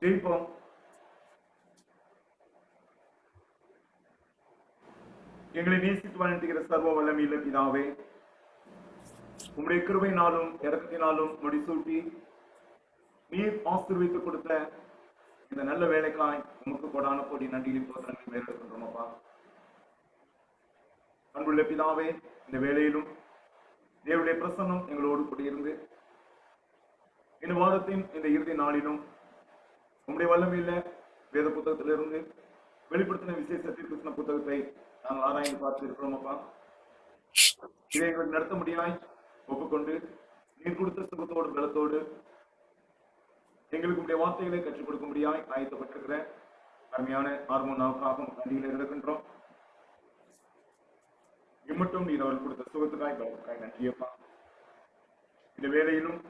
ஜெயிப்போம். எங்களை நேசித்து வாழ்ந்துகிற சர்வ வல்லமையுள்ள பிதாவே, உம்முடைய கிருபையினாலும் இரக்கத்தினாலும் முடிசூட்டி நீர் ஆசீர்வதித்து கொடுத்த இந்த நல்ல வேலைக்காய் உமக்கு கொடான கோடி நன்றியின் தோற்றங்களை மேற்கொள்கின்றோம். அப்பா, அன்புள்ள பிதாவே, இந்த வேளையிலும் தேவனுடைய பிரசன்னம் எங்களோடு கூடியிருந்து இந்த வாரத்தின் இந்த இறுதி நாளிலும் உம்முடைய வல்லமையில வேத புத்தகத்திலிருந்து வெளிப்படுத்தின விசேஷ தீர்க்கதரிசன புத்தகத்தை நாங்கள் ஆராய்ந்து பார்த்து இருக்கிறோம். அப்பா, இதை எங்களுக்கு நடத்த முடியாய் ஒப்புக்கொண்டு நீர் கொடுத்த சுகத்தோடு பலத்தோடு எங்களுக்கு உடைய வார்த்தைகளை கற்றுக் கொடுக்க முடியாய் ஆயத்தப்பட்டிருக்கிற அருமையான ஹார்மோனாவுக்காக நன்றிகளை இருக்கின்றோம். இம்மட்டும் நீர் அவர்கள் கொடுத்த சுகத்துக்காய் பலத்துக்காய் நன்றியப்பா. இந்த வேளையிலும்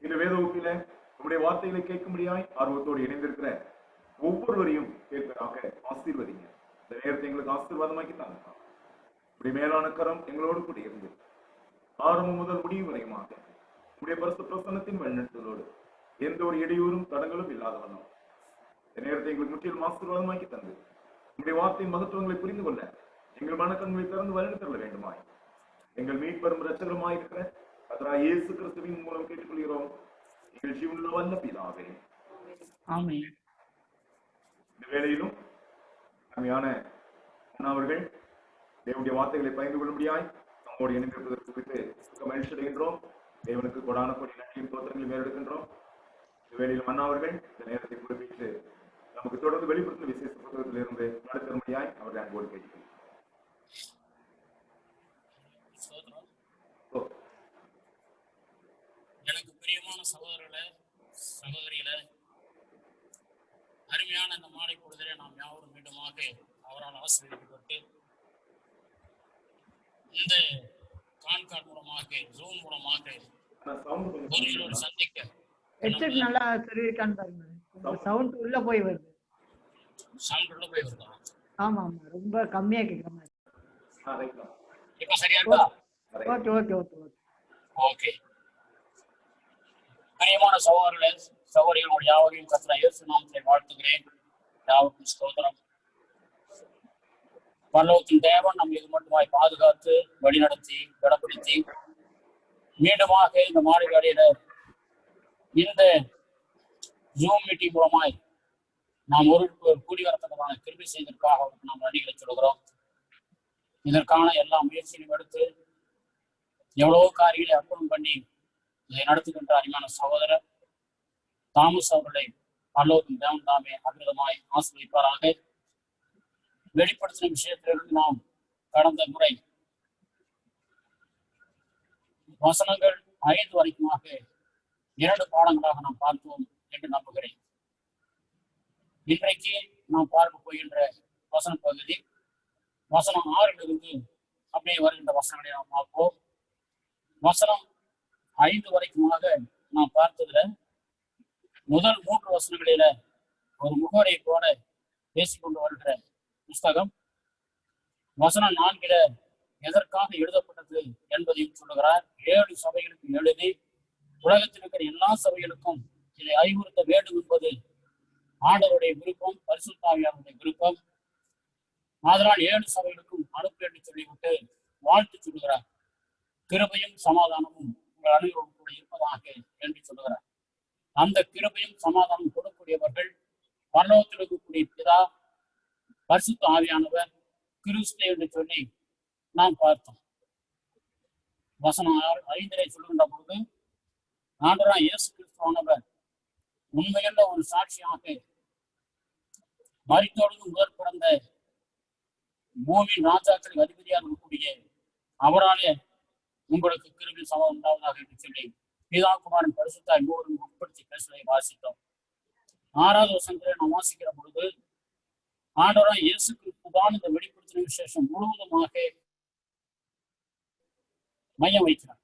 இந்த வேத வகுப்பில உடைய வார்த்தைகளை கேட்க முடியாய் ஆர்வத்தோடு இணைந்திருக்கிற ஒவ்வொருவரையும் கேட்பதாக ஆசீர்வதிங்க. இந்த நேரத்தை எங்களுக்கு ஆசீர்வாதமாக்கி தாங்க. உடைய மேலான கரம் எங்களோடு கூட இருந்து ஆரம்பம் முதல் முடிவு வரையுமாக உடைய பரிசு பிரசன்னத்தின் வழிநடத்தலோடு எந்த ஒரு இடையூறும் தடங்களும் இல்லாத வண்ணம் இந்த நேரத்தை எங்களுக்கு முற்றிலும் ஆசீர்வாதமாக்கி தந்து உடைய வார்த்தையின் மகத்துவங்களை புரிந்து கொள்ள எங்கள் மனக்கண்களை திறந்து வழிநடத்தல வேண்டுமாய் எங்கள் மீட்பெரும் இரட்சகருமாய் இருக்கிற கர்த்தராகிய இயேசு கிறிஸ்துவின் மூலம் கேட்டுக்கொள்கிறோம் எங்கள் ஜீவனுள்ள வல்ல பிதாவே. ஆமென். இந்த வேளையிலும் அருமையான அவர்கள் தேவனுடைய வார்த்தைகளை பகிர்ந்து கொள்ளும்படியாய் நம்மோடு இணைந்திருப்பதற்கு குறித்து மகிழ்ச்சி அடைகின்றோம். தேவனுக்கு கொடான கோடி நன்றியின் தோற்றங்களை மேலெடுக்கின்றோம். இந்த வேளையில் மன்னாவர்கள் இந்த நேரத்தை குறிப்பிட்டு நமக்கு தொடர்ந்து வெளிப்படுத்தும் விசேஷ புத்தகத்திலிருந்து நடத்தரும்படியாய் அவர்கள் அன்போடு கேட்கிறேன். எனக்கு பிரியமான சகோதரர்களே, சகோதரிகளே, அருமையான இந்த மாலை பொழுதிலே நாம் யாவரும் மீண்டுமாக அவரால் ஆசீர்வதிக்கப்பட்டு இந்த கான்கார்ட் மூலமாக ஜூம் மூலமாக ஒரு சந்திக்க ஹெட்செட் நல்லா தெரிவிக்கான்னு பாருங்க. சவுண்ட் உள்ள போய் வருது. சவுண்ட் உள்ள போய் வருதா? ஆமா ஆமா, ரொம்ப கம்மியா கேக்குற மாதிரி. இப்ப சரியா இருக்கா? Okay okay okay okay okay. பிரியமான சகோதரர்களே, சகோதரிகள் யாவரையும் கர்த்தர் இயேசு நாமத்திலே வாழ்த்துகிறேன். யாவருக்கும் ஸ்தோத்திரம். பரலோகத்தின் தேவன் நம்ம இது மட்டுமாய் பாதுகாத்து வழிநடத்தி பலப்படுத்தி மீண்டுமாக இந்த மாலை வேளையில இந்த ஜூம் மீட்டிங் மூலமாய் நாம் ஒரு கூடி வரத்தக்கமான கிருபை செய்ததற்காக அவருக்கு நாம் நன்றிகளை சொல்கிறோம். இதற்கான எல்லா முயற்சிகளையும் எடுத்து எவ்வளவோ காரியங்களை அர்ப்பணம் பண்ணி இதை நடத்துகின்ற அருமையான சகோதரர் தாமஸ் அவர்களை பரலோகத்தின் தேவன் தாமே அமிர்தமாய் ஆசீர்வதிப்பாராக. வெளிப்படுத்தின விஷயத்திலிருந்து நாம் கடந்த முறை வசனங்கள் 5 வரைக்குமாக 2 பாடங்களாக நாம் பார்த்தோம் என்று நம்புகிறேன். இன்றைக்கு நாம் பார்க்க போகின்ற வசன பகுதி வசனம் 6 அப்படியே வருகின்ற வசனங்களை நாம் பார்ப்போம். வசனம் 5 வரைக்குமாக நாம் பார்த்ததுல முதல் 3 வசனங்களில ஒரு முகவரை போல பேசிக்கொண்டு வருகிற புஸ்தகம். வசனம் 4 எதற்காக எழுதப்பட்டது என்பதையும் சொல்லுகிறார். 7 சபைகளுக்கு எழுதி உலகத்தில் இருக்கிற எல்லா சபைகளுக்கும் இதை அறிவுறுத்த வேண்டும் என்பது ஆண்டவருடைய விருப்பம், பரிசுத்த ஆவியானவருடைய விருப்பம். அதனால் 7 சபைகளுக்கும் அனுப்பு என்று சொல்லிவிட்டு வாழ்த்து சொல்லுகிறார். கிருபையும் சமாதானமும் உங்கள் அனைவரும் கூட இருப்பதாக என்று சொல்லுகிறார். அந்த கிருபையும் சமாதானம் கொடுக்கக்கூடியவர்கள் பரலோகத்தில் இருக்கக்கூடிய பிதா, பரிசுத்த ஆவியானவர், கிறிஸ்து என்று சொல்லி நாம் பார்த்தோம். வசனம் 5 சொல்லுகின்ற பொழுது ஆண்டவராகிய இயேசு கிறிஸ்துவானவர் உண்மையுள்ள ஒரு சாட்சியாக மரித்தோடு முதற் பிறந்த பூமியின் ராஜாக்களின் அதிபதியாக இருக்கக்கூடிய அவராலே உங்களுக்கு கிருபை சமாதானம் உண்டாவதாக என்று சொல்லி பிதா, குமாரன், பரிசுத்தாய் மூவரும் உட்படுத்தி பேசுவதை வாசித்தோம். 6வது வசனத்திலே நாம் வாசிக்கிற பொழுது ஆண்டவராகிய இயேசு கிறிஸ்துதான் இந்த வெளிப்படுத்தின விசேஷம் முழுவதுமாக மையம் வைக்கிறார்.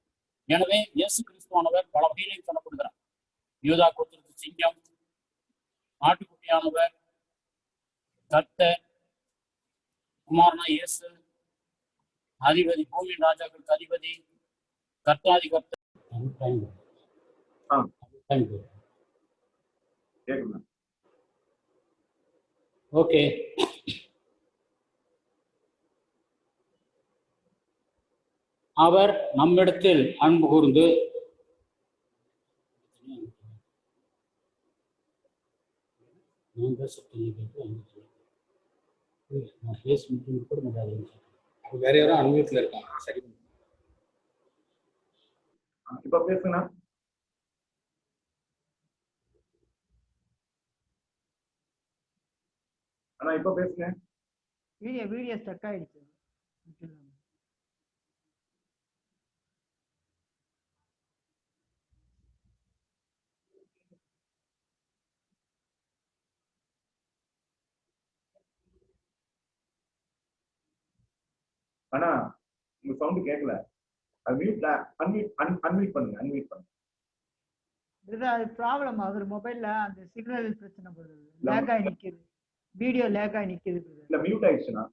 எனவே இயேசு கிறிஸ்துவானவர் பல வகையிலையும் சொல்லப்படுகிறார். யூதா கோத்திரத்து சிங்கம், ஆட்டுக்குட்டியானவர், கர்த்தர், குமாரனா இயேசு, அதிபதி, பூமியின் ராஜாக்களுக்கு அதிபதி, கர்த்தாதி கர்த்தர். கேக்குதா? ஓகே. அவர் நம்மிடத்தில் அன்பு கூர்ந்து வேற யாரும் அன்மியூட்ல இருக்காங்க. சரி, இப்ப பேசுங்க. ஆனா இப்ப பேசுங்க. வீடியோ ஸ்டக் ஆயிடுச்சு. ஆனா உங்க சவுண்ட் கேட்கல. அது மியூட்ல அன்மியூட் பண்ணுங்க. அது ப்ராப்ளம். அவர் மொபைல்ல அந்த சிக்னல் பிரச்சனை போகுது. லேக் ஆகி நிக்குது. வீடியோ லேக் ஆகி நிக்குது. இல்ல மியூட் ஆயிடுச்சுனா?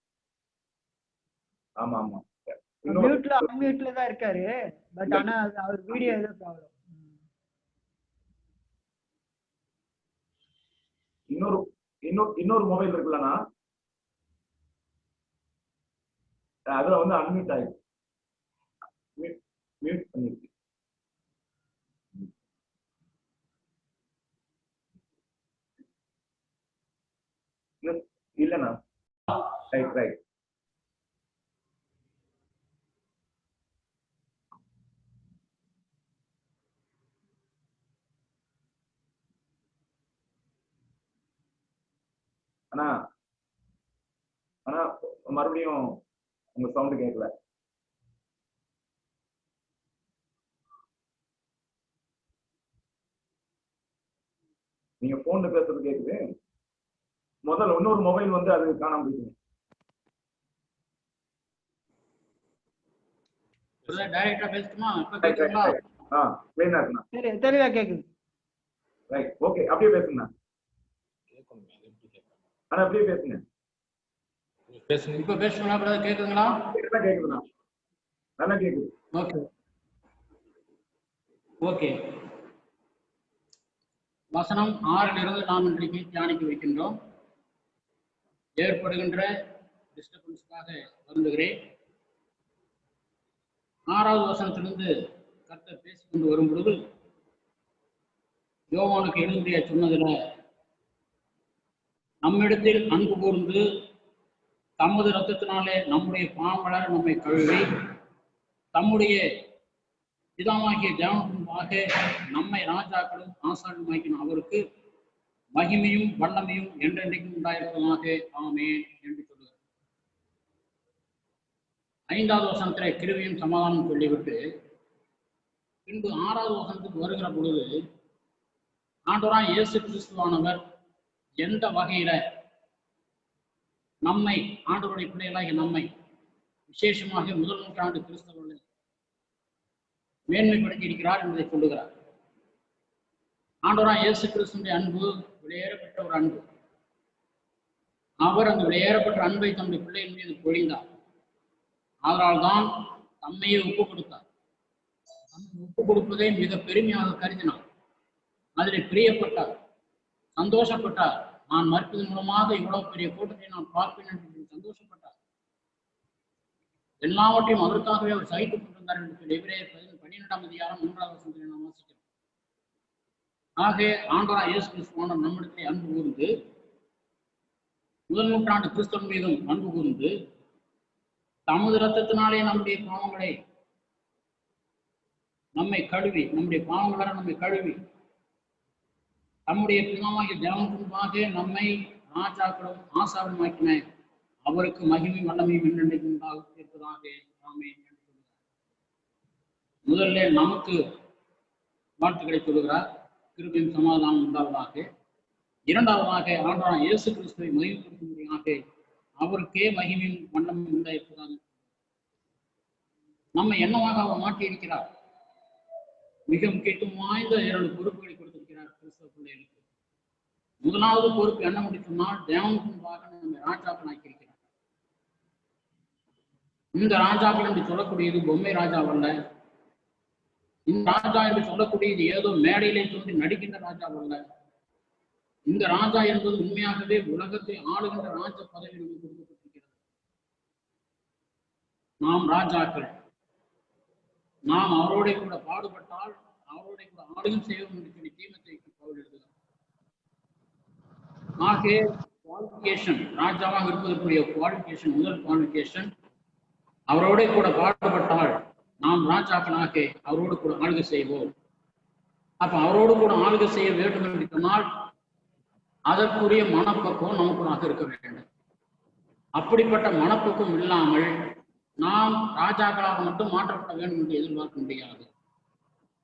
ஆமா. அன்மியூட்ல தான் இருக்காரு. பட் ஆனா அவர் வீடியோ ஏதோ ப்ராப்ளம். இன்னொரு மொபைல் இருக்குல்லண்ணா, அதுல வந்து அன்மியூட் ஆயிடுச்சு. மியூட் பண்ணிருக்கு. இல்லண்ணா. ரைட். ஆனா மறுபடியும் உங்க சவுண்ட் கேட்கல. நீங்க போன்ல பேசுறது கேக்குது. முதல்ல இன்னொரு மொபைல் வந்து அது காணாம போயிடுங்க. டைரக்டா பேசுமா? இப்ப கேக்குதுங்களா? ப்ளேனா இருக்குண்ணா. சரி, தெளிவா கேக்குது. Right, okay. அப்படியே பேசுங்க. ஆனா அப்படியே பேசுங்க. இப்ப பேசுங்களா? பிரதர் கேக்குதுங்களா? கேக்குதுண்ணா. நல்லா கேக்குது. ஓகே. வசனம் 6 நாம் இன்றைக்கு தியானிக்க வைக்கின்றோம். ஏற்படுகின்ற டிஸ்டர்பன்ஸ்க்காக வருந்துகிறேன். 6வது வசனத்திலிருந்து கர்த்தர் பேசிக்கொண்டு வரும் பொழுது யோவானுக்கு எழுதிய சொன்னதுல நம்மிடத்தில் அன்பு கூர்ந்து தமது ரத்தத்தினாலே நம்முடைய பாவங்கள நம்மை கழுவி தம்முடைய பிதாவாகிய தேவனுக்காக நம்மை ராஜாக்களும் ஆசாரியமாக்கின அவருக்கு மகிமையும் வல்லமையும் என்றென்றைக்கும் உண்டாயிருப்பதாக ஆமென் என்று சொல்லுகிறார். 5வது வசனத்திலே கிருபையும் சமாதானம் சொல்லிவிட்டு பின்பு 6வது வசனத்துக்கு வருகிற பொழுது ஆண்டவராய் இயேசு கிறிஸ்துவானவர் எந்த வகையில நம்மை, ஆண்டவருடைய பிள்ளைகளாகிய நம்மை விசேஷமாக முதல் நூற்றாண்டு கிறிஸ்தவர்களை மேன்மைப்படுத்தி இருக்கிறார் என்பதை சொல்லுகிறார். ஆண்டவராய் இயேசு கிறிஸ்துவினுடைய அன்பு விலையேறப்பட்ட ஒரு அன்பு. அவர் அந்த விலையேறப்பட்ட அன்பை தம்முடைய பிள்ளையின் மீது பொழிந்தார். அதனால்தான் தம்மையே ஒப்பு கொடுத்தார். ஒப்பு கொடுப்பதை மிக பெருமையாக கருதினார். அதில் பிரியப்பட்டார், சந்தோஷப்பட்டார். நான் மறுப்பதன் மூலமாக இவ்வளவு பெரிய கூட்டத்தை நான் பார்ப்பேன் என்று சந்தோஷப்பட்டார். எல்லாவற்றையும் அதற்காகவே அவர் சகித்துக் கொண்டிருந்தார் என்று சொல்லி எபிரேயர் 12ஆம் அதிகாரம் 3வது வசனத்தில் நாம் வாசிக்கிறோம். ஆக ஆண்டவராய் இயேசு கிறிஸ்துவானவர் நம்மிடத்திலே அன்பு கூர்ந்து முதல் நூற்றாண்டு கிறிஸ்தவன் மீதும் அன்பு கூர்ந்து தமது ரத்தத்தினாலே நம்முடைய பாவங்களை நம்மை கழுவி நம்முடைய பிதாவாகிய தேவனுக்காக நம்மை ராஜாக்களும் ஆசாரியமாக்கின அவருக்கு மகிமை வல்லமையும் என்றென்றைக்கும் உண்டாக ஆமென் என்று சொல்கிறார். முதல்ல நமக்கு வாழ்த்துக்களை சொல்லுகிறார். கிருபையும் சமாதானம் உண்டாவதாக. 2வதாக ஆண்டவராகிய இயேசு கிறிஸ்துவை மகிமைப்படுத்தும்படியாக அவருக்கே மகிமையும் வல்லமையும் உண்டாயிருப்பதாக நம்மை என்னவாக அவர் மாற்றி இருக்கிறார். மிக முக்கியத்துவம் வாய்ந்த 2 பொறுப்புகளை கொடுத்திருக்கிறார் கிறிஸ்தவ பிள்ளைகளுக்கு. முதலாவது பொறுப்பு என்ன முடிக்கும்னால் தேவனுக்கு முன்பாக நம்மை ராஜாக்கள் ஆக்கியிருக்கிறார். இந்த ராஜாக்கள் என்று சொல்லக்கூடியது பொம்மை ராஜாவல்ல. இந்த ராஜா என்று சொல்லக்கூடியது ஏதோ மேடையிலே தோன்றி நடிக்கின்ற ராஜாவல்ல. இந்த ராஜா என்பது உண்மையாகவே உலகத்தை ஆளுகின்ற ராஜ பதவி நமக்கு கொடுக்கப்பட்டிருக்கிறது. நாம் ராஜாக்கள், நாம் அவரோட கூட பாடுபட்டால் அவரோட கூட ஆளுகம் செய்வோம் என்று சொல்லி தீமத்தை பவுல் எழுதுகிறார். ஆகவே குவாலிஃபிகேஷன், ராஜாவாக இருப்பதற்குரிய குவாலிஃபிகேஷன், முதல் குவாலிஃபிகேஷன், அவரோட கூட பாடுபட்டால் நாம் ராஜாக்களாக அவரோடு கூட ஆளுகை செய்வோம். அப்ப அவரோடு கூட ஆளுகை செய்ய வேண்டும் என்று சொன்னால் அதற்குரிய மனப்பக்குவம் நமக்குள்ளாக இருக்க வேண்டும். அப்படிப்பட்ட மனப்பக்குவம் இல்லாமல் நாம் ராஜாக்களாக மட்டும் மாற்றப்பட வேண்டும் என்று எதிர்பார்க்க முடியாது.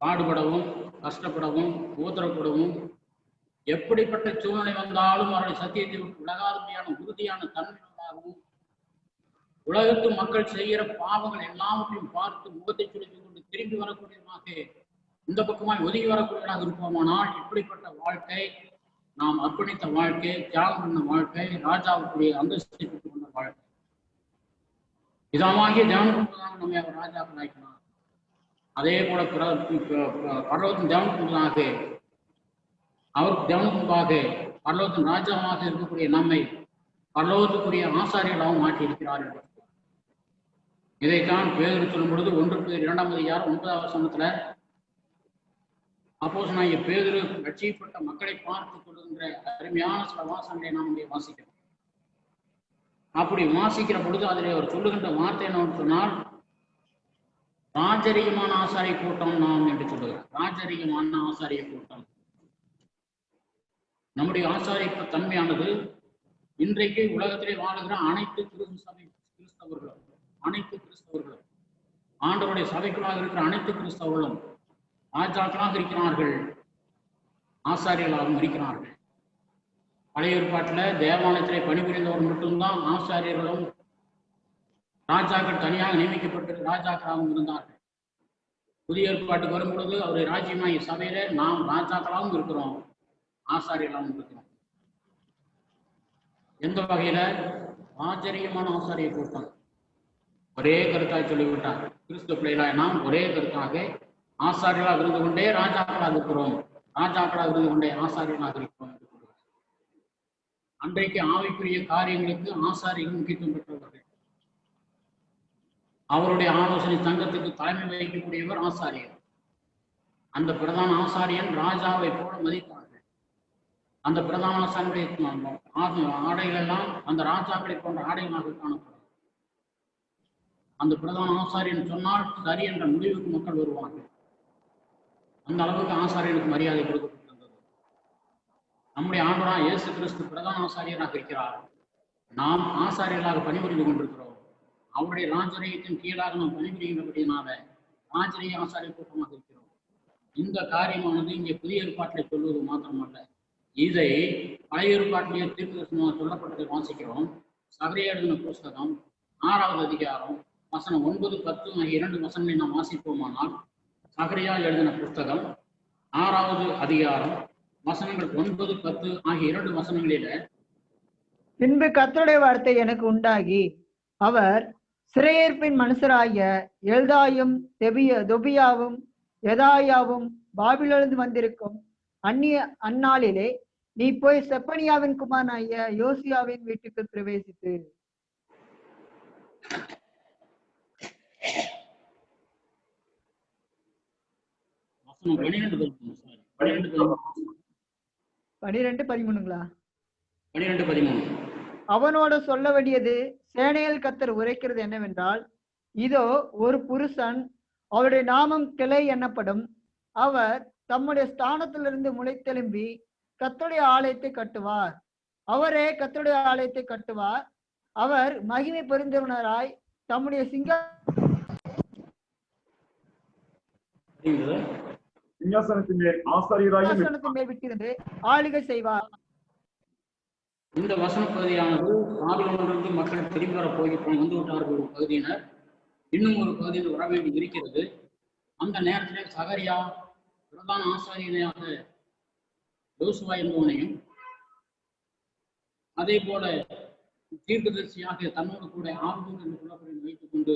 பாடுபடவும், கஷ்டப்படவும், உத்தரப்படவும், எப்படிப்பட்ட சூழ்நிலை வந்தாலும் அவருடைய சத்தியத்தை விட்டு விலகாதமையான உறுதியான தன்மையாகவும், உலகத்து மக்கள் செய்கிற பாவங்கள் எல்லாவற்றையும் பார்த்து முகத்தை சுழித்துக் கொண்டு திரும்பி வரக்கூடியதாக இந்த பக்கமாய் ஒதுங்கி வரக்கூடியவராக இருப்போமானால் இப்படிப்பட்ட வாழ்க்கை, நாம் அர்ப்பணித்த வாழ்க்கை, தியாகம் பண்ண வாழ்க்கை, ராஜாவுக்குரிய அந்தஸ்தை பெற்றுக் கொண்ட வாழ்க்கை. இதமாகிய தியானம் கொண்டுதான் நம்மை அவர் ராஜாக்கள் ஆக்கினார். அதே போல பரலோகத்தின் தியானம் கொண்டுதாக அவருக்கு தியானம் முன்பாக பரலோகத்தின் ராஜாவாக இருக்கக்கூடிய நம்மை பரலோகத்துக்குரிய ஆசாரியர்களாகவும் மாற்றி இருக்கிறார் என்று இதைத்தான் பேதுரு சொல்லும் பொழுது 1 Péதர் 2 அதிகாரம் 9வது வசனத்துல அப்போஸ்தலனாகிய பேதுரு ரட்சிக்கப்பட்ட மக்களை பார்த்து கொள்கின்ற அருமையான சில வாசங்களை நாம் இங்கே வாசிக்கிறோம். அப்படி வாசிக்கிற பொழுது அதில் அவர் சொல்லுகின்ற வார்த்தை என்னன்னு சொன்னால், ராஜரீகமான ஆசாரிய கூட்டம் நாம் என்று சொல்லுகிறார். ராஜரீகமான ஆசாரிய கூட்டம். நம்முடைய ஆசாரிய தன்மையானது இன்றைக்கு உலகத்திலே வாழுகிற அனைத்து கிறிஸ்தவர்களும், அனைத்து கிறிஸ்தவர்களும், ஆண்டவருடைய சபைக்குள்ளாக இருக்கிற அனைத்து கிறிஸ்தவர்களும் ராஜாக்களாக இருக்கிறார்கள், ஆசாரியர்களாகவும் இருக்கிறார்கள். பழைய ஏற்பாட்டில் தேவாலயத்திலே பணிபுரிந்தவர் மட்டும்தான் ஆசாரியர்களும் ராஜாக்கள் தனியாக நியமிக்கப்பட்டு ராஜாக்களாகவும் இருந்தார்கள். புதிய ஏற்பாட்டுக்கு வரும் பொழுது அவருடைய ராஜ்யமாகிய சபையில நாம் ராஜாக்களாகவும் இருக்கிறோம், ஆசாரியர்களாகவும் இருக்கிறோம். எந்த வகையில? ஆச்சரியமான ஆசாரிய கூட்டம். ஒரே கருத்தாக சொல்லிவிட்டார். கிறிஸ்துவ பிள்ளைகளாக நாம் ஒரே கருத்தாக ஆசாரியர்களாக இருந்து கொண்டே ராஜாக்களாக இருக்கிறோம், ராஜாக்களாக இருந்து கொண்டே ஆசாரியர்களாக இருக்கிறோம் என்று சொல்லுவார். அன்றைக்கு ஆவிக்குரிய காரியங்களுக்கு ஆசாரியர்கள் முக்கியத்துவம் பெற்றவர்கள். அவருடைய ஆலோசனை சங்கத்துக்கு தலைமை வகிக்கக்கூடியவர் ஆசாரியர். அந்த பிரதான ஆசாரியன் ராஜாவை போல மதித்தார்கள். அந்த பிரதான ஆசாரியனுடைய ஆடைகள் எல்லாம் அந்த ராஜாக்களை போன்ற ஆடைகளாக காணப்படும். அந்த பிரதான ஆசாரியன் சொன்னால் சரி என்ற முடிவுக்கு மக்கள் வருவார்கள். அந்த அளவுக்கு ஆசாரியனுக்கு மரியாதை கொடுக்கப்பட்டிருந்தது. நம்முடைய ஆண்டவராகிய இயேசு கிறிஸ்து பிரதான ஆசாரியராக இருக்கிறார். நாம் ஆசாரியர்களாக பணிபுரிந்து கொண்டிருக்கிறோம். அவருடைய ராஜரீகத்தின் கீழாக நாம் பணிபுரிகின்றபடியினால ராஜரீக ஆசாரிய கூட்டமாக இருக்கிறோம். இந்த காரியமானது இங்கே புதிய ஏற்பாட்டிலே சொல்வது மாத்திரமல்ல, இதை பழைய ஏற்பாட்டிலேயே தீர்க்கதரிசனமாக சொல்லப்பட்டதை வாசிக்கிறோம். சகரியா எழுதின புஸ்தகம் 6வது அதிகாரம் வசனம் 9, 10 ஆகிய 2 வசனங்களை நாம் வாசிப்போமானால், சகரியா எழுதின புஸ்தகம் 6வது அதிகாரம் வசனங்கள் 9, 10 ஆகிய 2 வசனங்களில, பின்பு கர்த்தருடைய வார்த்தை எனக்கு உண்டாகி, அவர் சிறையிருப்பின் மனுஷராகிய எல்தாயும் தொபியாவும் யெதாயாவும் பாபிலோனிலிருந்து வந்திருக்கும் அந்நாளிலே நீ போய் செப்பனியாவின் குமாரனாகிய யோசியாவின் வீட்டுக்கு பிரவேசித்து வசனம் 12-13 12-13 அவனோடு சொல்ல வேண்டியது சேனையில் கர்த்தர் உரைக்கிறது என்னவென்றால், இதோ ஒரு புருஷன், அவருடைய நாமம் கிளை என்னப்படும். அவர் தம்முடைய ஸ்தானத்திலிருந்து முளைத்தெலும்பி கர்த்தருடைய ஆலயத்தை கட்டுவார். அவரே கர்த்தருடைய ஆலயத்தை கட்டுவார். அவர் மகிமை பொருந்தினராய் தம்முடைய சிங்காசனத்தின் மேல் ஆசாரியராகிய மேல் விட்டிருந்து ஆளுகை செய்வார். இந்த வசன பகுதியானது பாபிலோனிலிருந்து மக்கள் திரும்பி வர போய் வந்து விட்டார்கள் ஒரு பகுதியினர், இன்னும் ஒரு பகுதியில் வர வேண்டி இருக்கிறது. அந்த நேரத்தில் சகரியா பிரதான ஆசாரியனாக யோசுவா என்பவனையும், அதே போல தீர்க்கதரிசியாக தன்னோடு கூட ஆர்வம் என்று சொல்லப்படும் வைத்துக் கொண்டு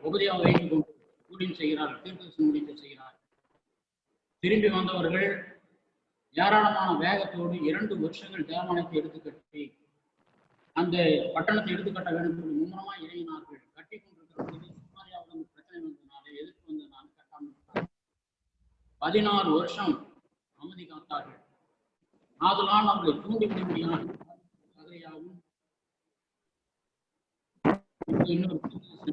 உபதியாக வைத்துக் கொண்டு ஊழியம் செய்கிறார்கள், தீர்க்கதரிசி ஊழியத்தை செய்கிறார்கள். திரும்பி வந்தவர்கள் ஏராளமான வேகத்தோடு 2 வருஷங்கள் தேவாலயத்தை எடுத்து கட்டி அந்த பட்டணத்தை எடுத்துக்கட்ட வேண்டும் என்று மும்முரமாக இறங்கினார்கள். கட்டி கொண்டிருக்கிற பொழுது சுமாரியாவுடன் பிரச்சனை வந்ததுனால, எதிர்ப்பு வந்ததுனால கட்டாமல் 16 வருஷம் அமைதி காத்தார்கள். ஆதலால் அவர்களை தூண்டிவிட முடியாது. சகரியாவும் இன்னொரு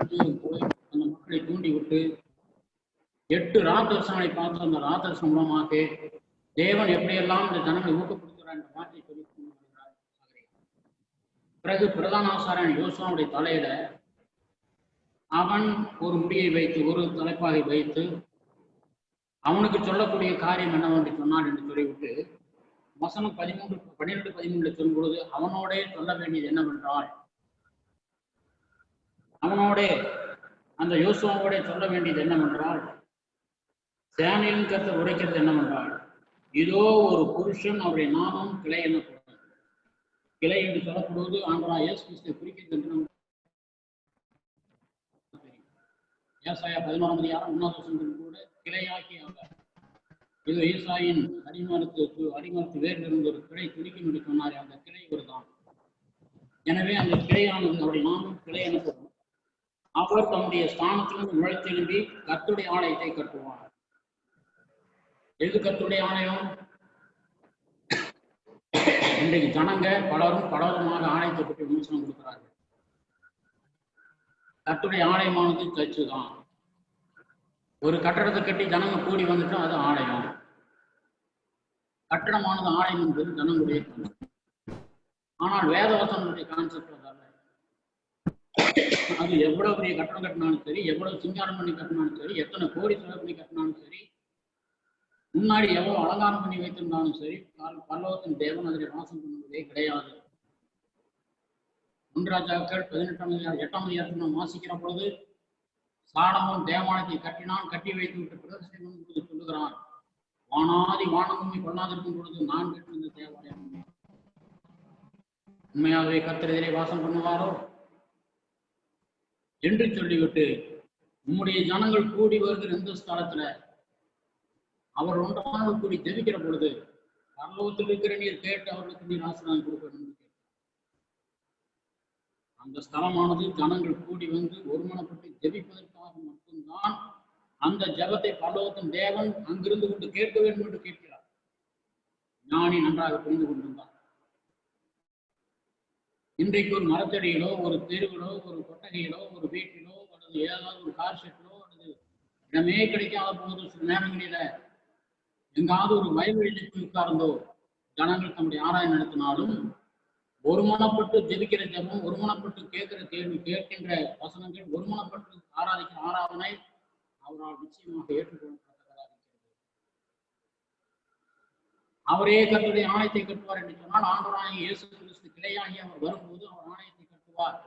சென்று போய் அந்த மக்களை தூண்டிவிட்டு 8 ராத்தரசனை பார்த்து அந்த ராத்தரசன் மூலமாக தேவன் எப்படியெல்லாம் இந்த ஜனங்களை ஊக்கப்படுத்துகிறார் என்ற வார்த்தை சொல்லி கொண்டு வருகிறார் சகரியா. பிறகு பிரதான ஆசாரியன் யோசுவாவுடைய தலையில அவன் ஒரு முடியை வைத்து, ஒரு தலைப்பாகை வைத்து அவனுக்கு சொல்லக்கூடிய காரியம் என்னவென்று சொன்னான் என்று சொல்லிவிட்டு வசனம் 12-13 சொல்லும் பொழுது அவனோட சொல்ல வேண்டியது என்னவென்றால், அவனோட அந்த யோசுவாவோட சொல்ல வேண்டியது என்னவென்றால், சேனையின் கர்த்தர் உரைக்கிறது என்னவென்றால், இதோ ஒரு புருஷன் அவருடைய நாமம் கிளை என்னப்படும். கிளை என்று சொல்லப்படுவது ஆண்டவராகிய இயேசு கிறிஸ்துவை குறிக்கிறது என்று நமக்கு தெரியும். ஏசாயா 11:1 கூட கிளையாக்கி அவர் இது ஈசாயின் அடிமரத்து வேரிலிருந்து ஒரு கிளை துடிக்கும் என்று சொன்னார். அந்த கிளை ஒருதான். எனவே அந்த கிளையானது அவருடைய நாமம் கிளை எனப்படும். அவர் தம்முடைய ஸ்தானத்திலிருந்து நுழைத்தெழும்பி கர்த்தருடைய ஆலயத்தை கட்டுவார். எது கர்த்தருடைய ஆலயம்? இன்றைக்கு ஜனங்க பலருமாக ஆலயத்தை பற்றி விமர்சனம் கொடுக்கிறார்கள். கர்த்தருடைய ஆலயமானது சர்ச்சு தான். ஒரு கட்டடத்தை கட்டி ஜனங்க கூடி வந்துட்டா அது ஆலயம். கட்டடமானது ஆலயம் என்பது ஜனங்களுடைய கான்செப்ட். ஆனால் வேதவசனுடைய கான்செப்ட் அதல்ல. அது எவ்வளவு பெரிய கட்டடம் கட்டினாலும் சரி, எவ்வளவு சிங்காரம் பண்ணி கட்டினாலும் சரி, எத்தனை கோடி செலவு பண்ணி கட்டினாலும் சரி, முன்னாடி எவ்வளவு அலங்காரம் பண்ணி வைத்திருந்தாலும் சரி, பரலோகத்தின் தேவன் அதில் வாசம் பண்ணுவதே கிடையாது. 1 ராஜாக்கள் 8ஆம் நாம் வாசிக்கிற பொழுது சாலமோன் தேவாலயத்தை கட்டினான். கட்டி வைத்து விட்டு பிரதர்சனம் பொழுது சொல்லுகிறான், வானாதி வானபூமி கொள்ளாதிருக்கும் பொழுது நான் கட்டிருந்த தேவாலயம் உண்மையாகவே கர்த்தர் இதிலே வாசம் பண்ணுவாரோ என்று சொல்லிவிட்டு, உம்முடைய ஜனங்கள் கூடி வருகிற இந்த ஸ்தலத்துல அவர் ஒன்றாக கூடி ஜெபிக்கிற பொழுது பரலோகத்தில் இருக்கிற நீர் கேட்டு அவர்களுக்கு நீர் ஆசீர்வாதம் கொடுக்கணும். அந்த ஸ்தலமானது ஜனங்கள் கூடி வந்து ஒருமனப்பட்டு ஜெபிப்பதற்காக மட்டும்தான். அந்த ஜெபத்தை பரலோகத்தின் தேவன் அங்கிருந்து கொண்டு கேட்க வேண்டும் என்று கேட்கிறார். ஞானி நன்றாக புரிந்து கொண்டிருந்தார். இன்றைக்கு ஒரு மரத்தடியிலோ, ஒரு தெருவிலோ, ஒரு கொட்டகையிலோ, ஒரு வீட்டிலோ, அல்லது ஏதாவது ஒரு கார் ஷெட்டிலோ, அல்லது இடமே கிடைக்காத போது சில நேரங்களில எங்காவது ஒரு வயல்வெளியில் போய் உட்கார்ந்தோ ஜனங்கள் தம்முடைய ஆராய்ச்சி நடத்தினாலும் ஒருமனப்பட்டு ஜெபிக்கிற ஜெபம், ஒருமனப்பட்டு கேட்கிற கேள்வி, கேட்கின்ற வசனங்கள், ஒருமனப்பட்டு ஆராதிக்கிற ஆராதனை அவரால் நிச்சயமாக ஏற்றுக்கொள்ளப்பட்டதாக இருக்கிறது. அவரே கர்த்தருடைய ஆலயத்தை கட்டுவார் என்று சொன்னால், ஆண்டவராகிய இயேசு கிறிஸ்து கிளையாகி அவர் வரும்போது அவர் ஆலயத்தை கட்டுவார்.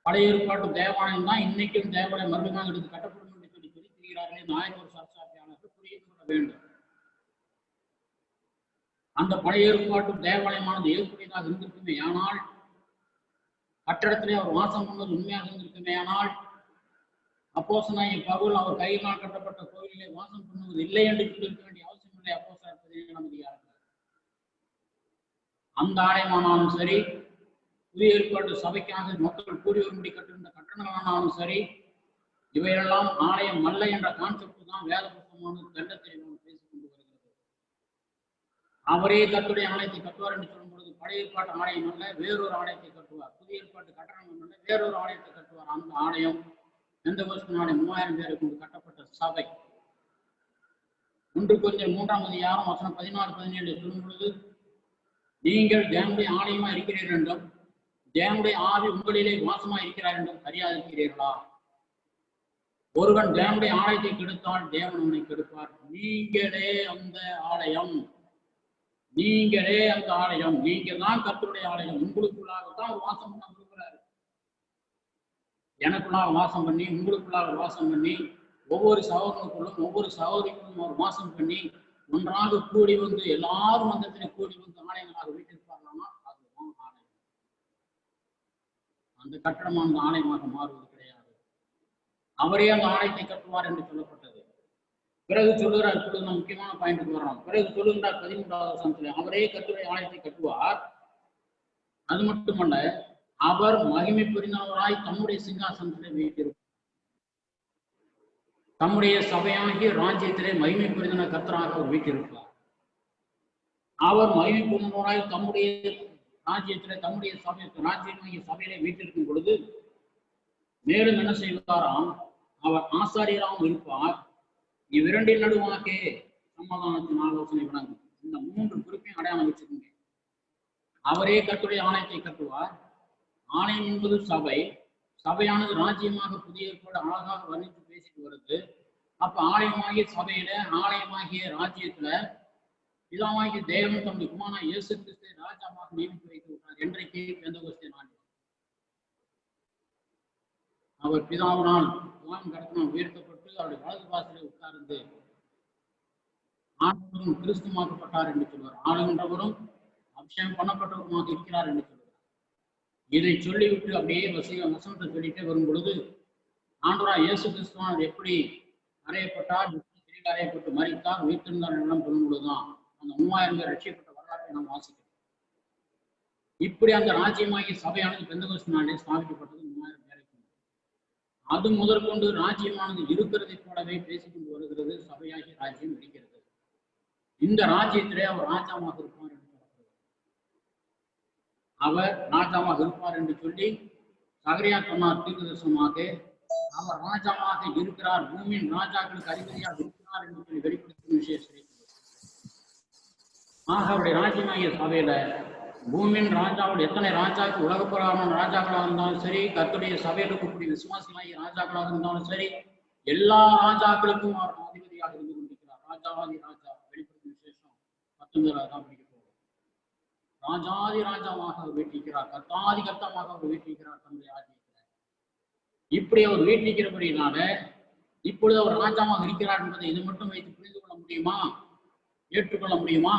பழைய ஏற்பாட்டு தேவாலயம் தான் இன்னைக்கும் தேவாலயம் மறுபடியும் எடுத்து கட்டப்படும் என்று சொல்லி திரிகிறார்களே நாயகர் சாட்சியாளர்கள் புரிந்து கொள்ள வேண்டும். அந்த பழைய ஏற்பாட்டு தேவாலயமானது ஏற்புடையதாக இருந்திருக்குமே ஆனால், கட்டடத்திலே அவர் வாசம் பண்ணது உண்மையாக இருந்திருக்குமே ஆனால், அப்போஸ்தலனாகிய பவுல் அவர் கையினால் கட்டப்பட்ட கோயிலிலே வாசம் பண்ணுவது இல்லை என்று சொல்லியிருக்க வேண்டிய அவசியம் இல்லை. அப்போஸ்தலர் 17ஆம் அதிகாரத்தில் அந்த ஆலயமானாலும் சரி, புதிய ஏற்பாட்டு சபைக்காக மக்கள் கூடி வரும்படி கட்டிருந்த கட்டணங்களானாலும் சரி, இவையெல்லாம் ஆலயம் அல்ல என்ற கான்செப்ட் தான் வேத புத்தகமான தண்டத்தை பேசிக் கொண்டு வருகிறது. அவரே கர்த்தருடைய ஆலயத்தை கட்டுவார் என்று சொல்லும் பொழுது பழைய ஏற்பாட்டு ஆலயம் அல்ல, வேறொரு ஆலயத்தை கட்டுவார். புதிய ஏற்பாட்டு கட்டணம் அல்ல, வேறொரு ஆலயத்தை கட்டுவார். அந்த ஆலயம் எந்த வருஷத்து நாளை 3000 பேரை கொண்டு கட்டப்பட்ட சபை. 1 கொரிந்தியர் 3ஆம் அதிகாரம் வசனம் 16-17 சொல்லும் பொழுது, நீங்கள் தேவனுடைய ஆலயமா இருக்கிறீர்கள் என்றும் தேவனுடைய ஆவி உங்களிலே வாசமா இருக்கிறார் என்றும் அறியாதிருக்கிறீர்களா? ஒருவன் தேவனுடைய ஆலயத்தை கெடுத்தால் தேவன் அவனை கெடுப்பார். நீங்களே அந்த ஆலயம், நீங்களே அந்த ஆலயம், நீங்க தான் கர்த்தருடைய ஆலயம். உங்களுக்குள்ளாகத்தான் வாசம் பண்ண விரும்புகிறாரு. எனக்குள்ளாக வாசம் பண்ணி, உங்களுக்குள்ளாக வாசம் பண்ணி, ஒவ்வொரு சகோதரனுக்குள்ளும் ஒவ்வொரு சகோதரிக்குள்ளும் அவர் வாசம் பண்ணி ஒன்றாக கூடி வந்து எல்லாரும் அந்த கூடி வந்து ஆலயங்களாக வீட்டிருப்பார்களானா அதுதான் ஆலயம். அந்த கட்டடமான ஆலயமாக மாறுவது கிடையாது. அவரே அந்த ஆலயத்தை கட்டுவார் என்று சொல்லப்பட்டது. பிறகு சொல்லுகிறார், இப்பொழுது நம்ம முக்கியமான பாயிண்ட்டுக்கு வர்றோம். பிறகு சொல்லுகின்றார் 13வது வசனத்துல, அவரே கர்த்தருடைய ஆலயத்தை கட்டுவார். அது மட்டுமல்ல, அவர் மகிமை புரிந்தவராய் தம்முடைய சிங்காசனத்திலே வீட்டிருப்பார். தம்முடைய சபையாகிய ராஜ்யத்திலே மகிமை புரிந்தன கர்த்தராக அவர் வீட்டிருப்பார். அவர் மகிமை புரிந்தவராய் தம்முடைய ராஜ்யத்திலே தம்முடைய சபை ராஜ்யமாகிய சபையிலே வீட்டிருக்கும் பொழுது மேலும் என்ன செய்வாராம்? அவர் ஆசாரியராகவும் இருப்பார். இவ்விரண்டின் நடுவாக்கே சமாதானத்தின் ஆலோசனை விளங்கும். இந்த 3 குறிப்பையும் அடையாளம் வச்சுக்கோங்க. அவரே கர்த்தருடைய ஆலயத்தை கட்டுவார். ஆலயம் என்பது சபை. சபையானது ராஜ்யமாக புதிய ஏற்பாடு அழகாக வர்ணித்து பேசிட்டு வருது. அப்ப ஆலயமாகிய சபையில, ஆலயமாகிய ராஜ்யத்துல பிதாவாகிய தேவன் தம்முடைய குமாரனாகிய இயேசு கிறிஸ்துவை ராஜாவாக நியமித்து வைத்து விட்டார். என்றைக்கு? பெந்தெகோஸ்தே நாளில். அவர் பிதாவினால் கடத்தினால் உயர்த்தப்பட்டு அவருடைய வலது வாசலில் உட்கார்ந்து ஆண்டவரும் கிறிஸ்துமாக்கப்பட்டார் என்று சொல்வார். ஆளுகின்றவரும் அபிஷேகம் பண்ணப்பட்டவருமாக இருக்கிறார் என்று சொல்வார். இதை சொல்லிவிட்டு அப்படியே வசனத்தை சொல்லிட்டே வரும் பொழுது ஆண்டவராய் இயேசு கிறிஸ்துவானவர் எப்படி அறையப்பட்டார், சிறையில் அறையப்பட்டு மரித்தார், உயிர்த்தெழுந்தார் என்றெல்லாம் சொல்லும் பொழுதுதான் அந்த 3000 பேர் ரட்சிக்கப்பட்ட வரலாற்றை நாம் வாசிக்கிறோம். இப்படி அந்த ராஜ்யமாகிய சபையானது பெந்தெகோஸ்தே நாளிலே ஸ்தாபிக்கப்பட்டது 3000 பேரை கொண்டு. அது முதற்கொண்டு ராஜ்யமானது இருக்கிறதை போலவே பேசிக்கொண்டு வருகிறது. சபையாகிய ராஜ்யம் இருக்கிறது. இந்த ராஜ்யத்திலே அவர் ராஜாவாக இருப்பார் என்று சொல்லப்படுகிறது. அவர் ராஜாவாக இருப்பார் என்று சொல்லி சகரியா சொன்னார் தீர்க்கதரிசனமாக. அவர் ராஜாவாக இருக்கிறார், பூமியின் ராஜாக்களுக்கு அதிபதியாக இருக்கிறார் என்று சொல்லி வெளிப்படுத்தும் விசேஷம். ஆக அவருடைய ராஜ்யமாகிய சபையில பூமியின் ராஜாவோட எத்தனை ராஜாக்கள், உலகப்புறமான ராஜாக்களாக இருந்தாலும் சரி, கர்த்தருடைய சபையில் இருக்கக்கூடிய விசுவாசிகளாகிய ராஜாக்களாக இருந்தாலும் சரி, எல்லா ராஜாக்களுக்கும் அவர் அதிபதியாக இருந்து கொண்டிருக்கிறார். ராஜாவாதி ராஜா வெளிப்படுத்தும் விசேஷம் 19 தான் படிக்க போகிறோம். ராஜாதி ராஜாவாக அவர் வீட்டிருக்கிறார், கர்த்தாதி கர்த்தமாக அவர் வீட்டிருக்கிறார் தன்னுடைய ராஜ்யத்தில். இப்படி அவர் வீட்டிருக்கிறபடினால இப்பொழுது அவர் ராஜாவாக இருக்கிறார் என்பதை இதை மட்டும் வைத்து புரிந்து கொள்ள முடியுமா, ஏற்றுக்கொள்ள முடியுமா,